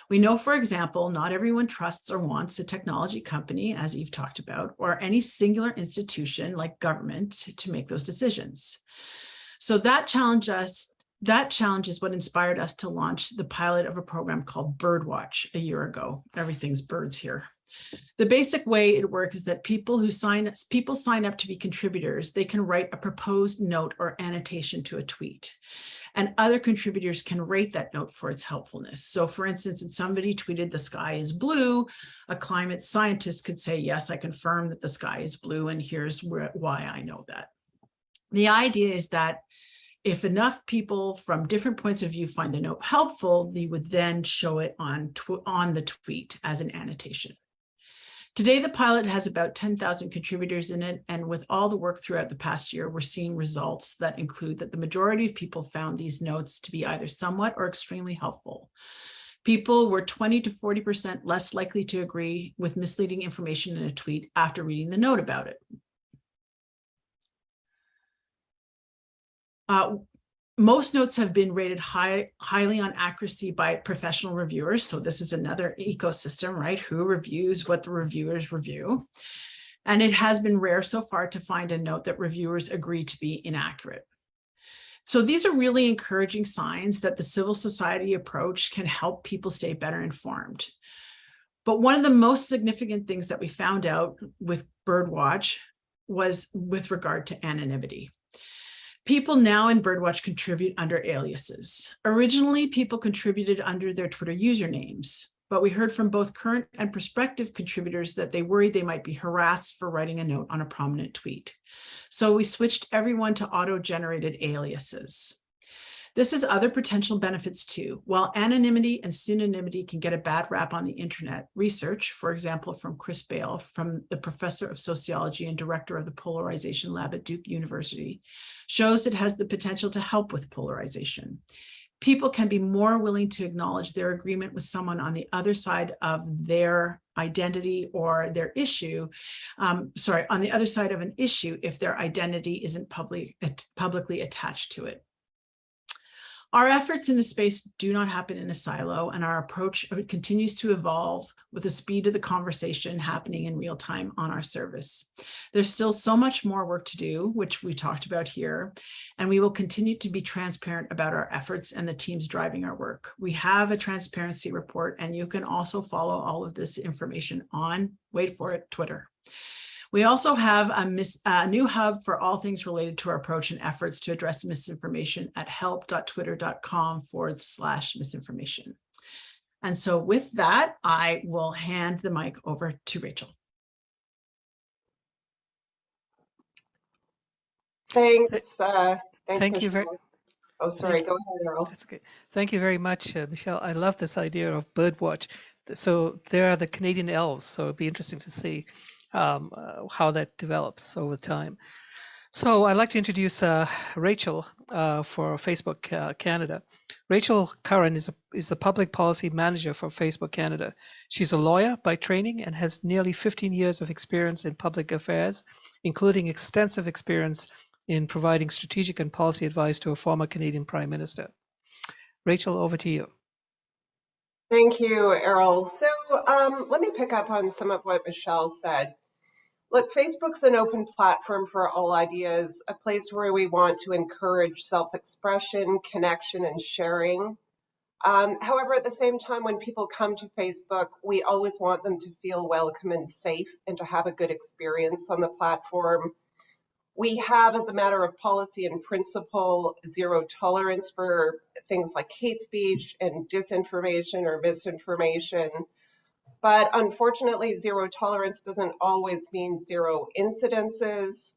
We know, for example, not everyone trusts or wants a technology company, as Eve talked about, or any singular institution like government to make those decisions. So that challenge is what inspired us to launch the pilot of a program called Birdwatch a year ago. Everything's birds here. The basic way it works is that people sign up to be contributors. They can write a proposed note or annotation to a tweet, and other contributors can rate that note for its helpfulness. So for instance, if somebody tweeted the sky is blue, a climate scientist could say, yes, I confirm that the sky is blue, and here's why I know that. The idea is that if enough people from different points of view find the note helpful, they would then show it on the tweet as an annotation. Today, the pilot has about 10,000 contributors in it, and with all the work throughout the past year, we're seeing results that include that the majority of people found these notes to be either somewhat or extremely helpful. People were 20 to 40% less likely to agree with misleading information in a tweet after reading the note about it. Most notes have been rated highly on accuracy by professional reviewers. So this is another ecosystem, right? Who reviews what the reviewers review. And it has been rare so far to find a note that reviewers agree to be inaccurate. So these are really encouraging signs that the civil society approach can help people stay better informed. But one of the most significant things that we found out with Birdwatch was with regard to anonymity. People now in Birdwatch contribute under aliases. Originally, people contributed under their Twitter usernames, but we heard from both current and prospective contributors that they worried they might be harassed for writing a note on a prominent tweet. So we switched everyone to auto-generated aliases. This has other potential benefits too. While anonymity and pseudonymity can get a bad rap on the internet, research, for example, from Chris Bale, from the professor of sociology and director of the Polarization Lab at Duke University, shows it has the potential to help with polarization. people can be more willing to acknowledge their agreement with someone on the other side of their identity or their issue, on the other side of an issue if their identity isn't publicly attached to it. Our efforts in the space do not happen in a silo, and our approach continues to evolve with the speed of the conversation happening in real time on our service. There's still so much more work to do, which we talked about here, and we will continue to be transparent about our efforts and the teams driving our work. We have a transparency report, and you can also follow all of this information on, wait for it, Twitter. We also have a new hub for all things related to our approach and efforts to address misinformation at help.twitter.com/misinformation. And so with that, I will hand the mic over to Rachel. Thanks. Thank you very. Oh, sorry. Go ahead, Earl. That's okay. Thank you very much, Michelle. I love this idea of birdwatch. So there are the Canadian elves. So it'd be interesting to see how that develops over time. So I'd like to introduce Rachel for Facebook Canada. Rachel Curran is the public policy manager for Facebook Canada. She's a lawyer by training and has nearly 15 years of experience in public affairs, including extensive experience in providing strategic and policy advice to a former Canadian Prime Minister. Rachel, over to you. Thank you, Errol. So let me pick up on some of what Michelle said. Look, Facebook's an open platform for all ideas, a place where we want to encourage self-expression, connection, and sharing. However, at the same time, when people come to Facebook, we always want them to feel welcome and safe and to have a good experience on the platform. We have, as a matter of policy and principle, zero tolerance for things like hate speech and disinformation or misinformation. But unfortunately, zero tolerance doesn't always mean zero incidences.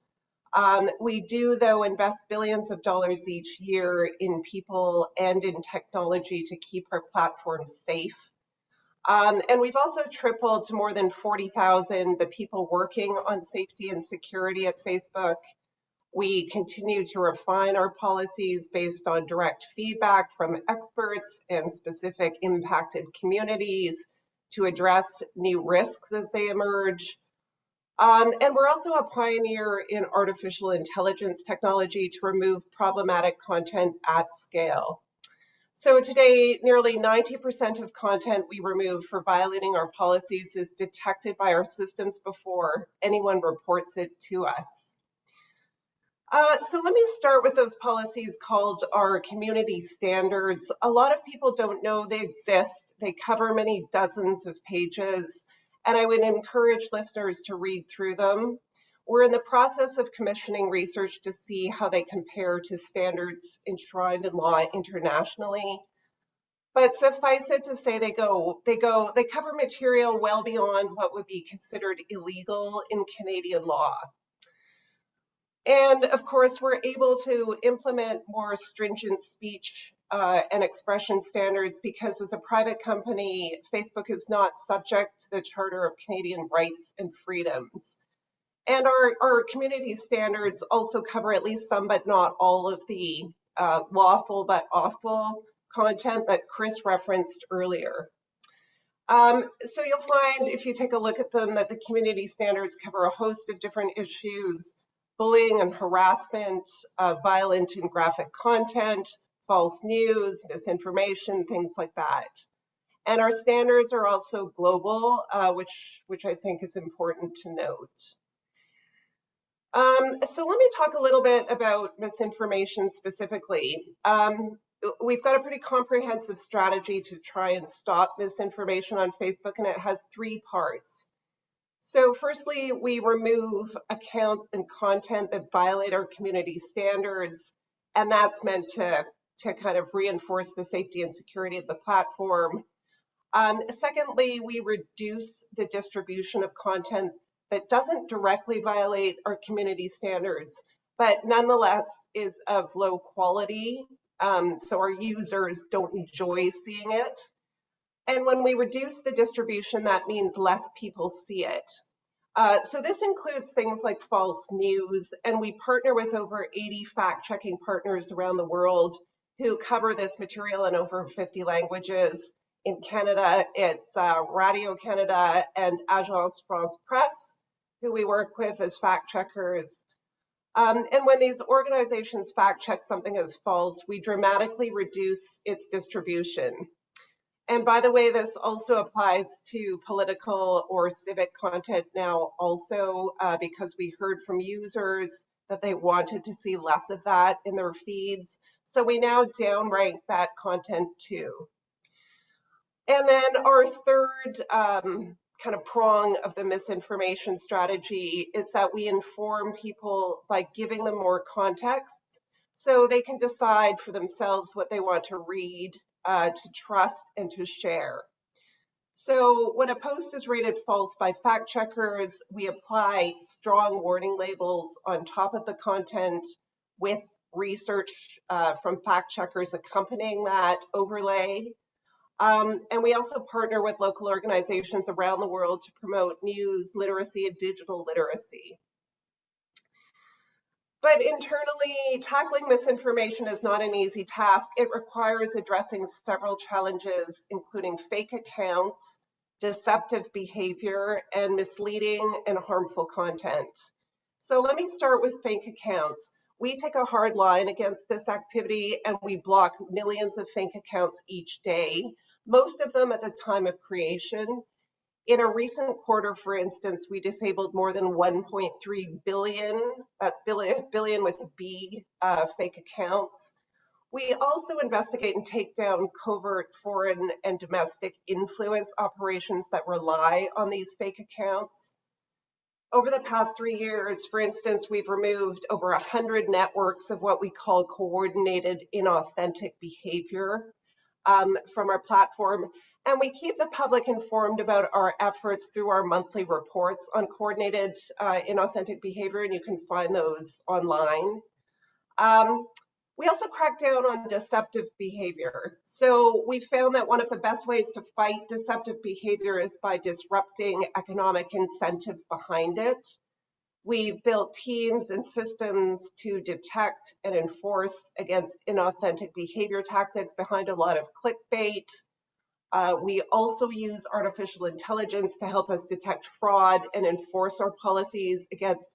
We do, though, invest billions of dollars each year in people and in technology to keep our platforms safe. And we've also tripled to more than 40,000 the people working on safety and security at Facebook. We continue to refine our policies based on direct feedback from experts and specific impacted communities to address new risks as they emerge. And we're also a pioneer in artificial intelligence technology to remove problematic content at scale. So today, nearly 90% of content we remove for violating our policies is detected by our systems before anyone reports it to us. So let me start with those policies called our community standards. A lot of people don't know they exist. They cover many dozens of pages, and I would encourage listeners to read through them. We're in the process of commissioning research to see how they compare to standards enshrined in law internationally. But suffice it to say, they cover material well beyond what would be considered illegal in Canadian law. And of course, we're able to implement more stringent speech and expression standards because as a private company, Facebook is not subject to the Charter of Canadian Rights and Freedoms. And our community standards also cover at least some, but not all of the lawful but awful content that Chris referenced earlier. So you'll find if you take a look at them that the community standards cover a host of different issues: bullying and harassment, violent and graphic content, false news, misinformation, things like that. And our standards are also global, which I think is important to note. So let me talk a little bit about misinformation specifically. We've got a pretty comprehensive strategy to try and stop misinformation on Facebook, and it has three parts. So firstly, we remove accounts and content that violate our community standards, and that's meant to kind of reinforce the safety and security of the platform. Secondly, we reduce the distribution of content that doesn't directly violate our community standards, but nonetheless is of low quality, so our users don't enjoy seeing it. And when we reduce the distribution, that means less people see it. So this includes things like false news, and we partner with over 80 fact-checking partners around the world who cover this material in over 50 languages. In Canada, it's Radio Canada and Agence France Presse, who we work with as fact checkers. And when these organizations fact check something as false, we dramatically reduce its distribution. And by the way, this also applies to political or civic content now also, because we heard from users that they wanted to see less of that in their feeds. So we now downrank that content too. And then our third kind of prong of the misinformation strategy is that we inform people by giving them more context so they can decide for themselves what they want to read, to trust, and to share. So when a post is rated false by fact checkers, we apply strong warning labels on top of the content with research from fact checkers accompanying that overlay. And we also partner with local organizations around the world to promote news literacy and digital literacy. But internally, tackling misinformation is not an easy task. It requires addressing several challenges, including fake accounts, deceptive behavior, and misleading and harmful content. So let me start with fake accounts. We take a hard line against this activity, and we block millions of fake accounts each day, most of them at the time of creation. In a recent quarter, for instance, we disabled more than 1.3 billion, that's billion with a B, fake accounts. We also investigate and take down covert foreign and domestic influence operations that rely on these fake accounts. Over the past 3 years, for instance, we've removed over 100 networks of what we call coordinated inauthentic behavior from our platform. And we keep the public informed about our efforts through our monthly reports on coordinated inauthentic behavior, and you can find those online. We also crack down on deceptive behavior. So we found that one of the best ways to fight deceptive behavior is by disrupting economic incentives behind it. We've built teams and systems to detect and enforce against inauthentic behavior tactics behind a lot of clickbait. We also use artificial intelligence to help us detect fraud and enforce our policies against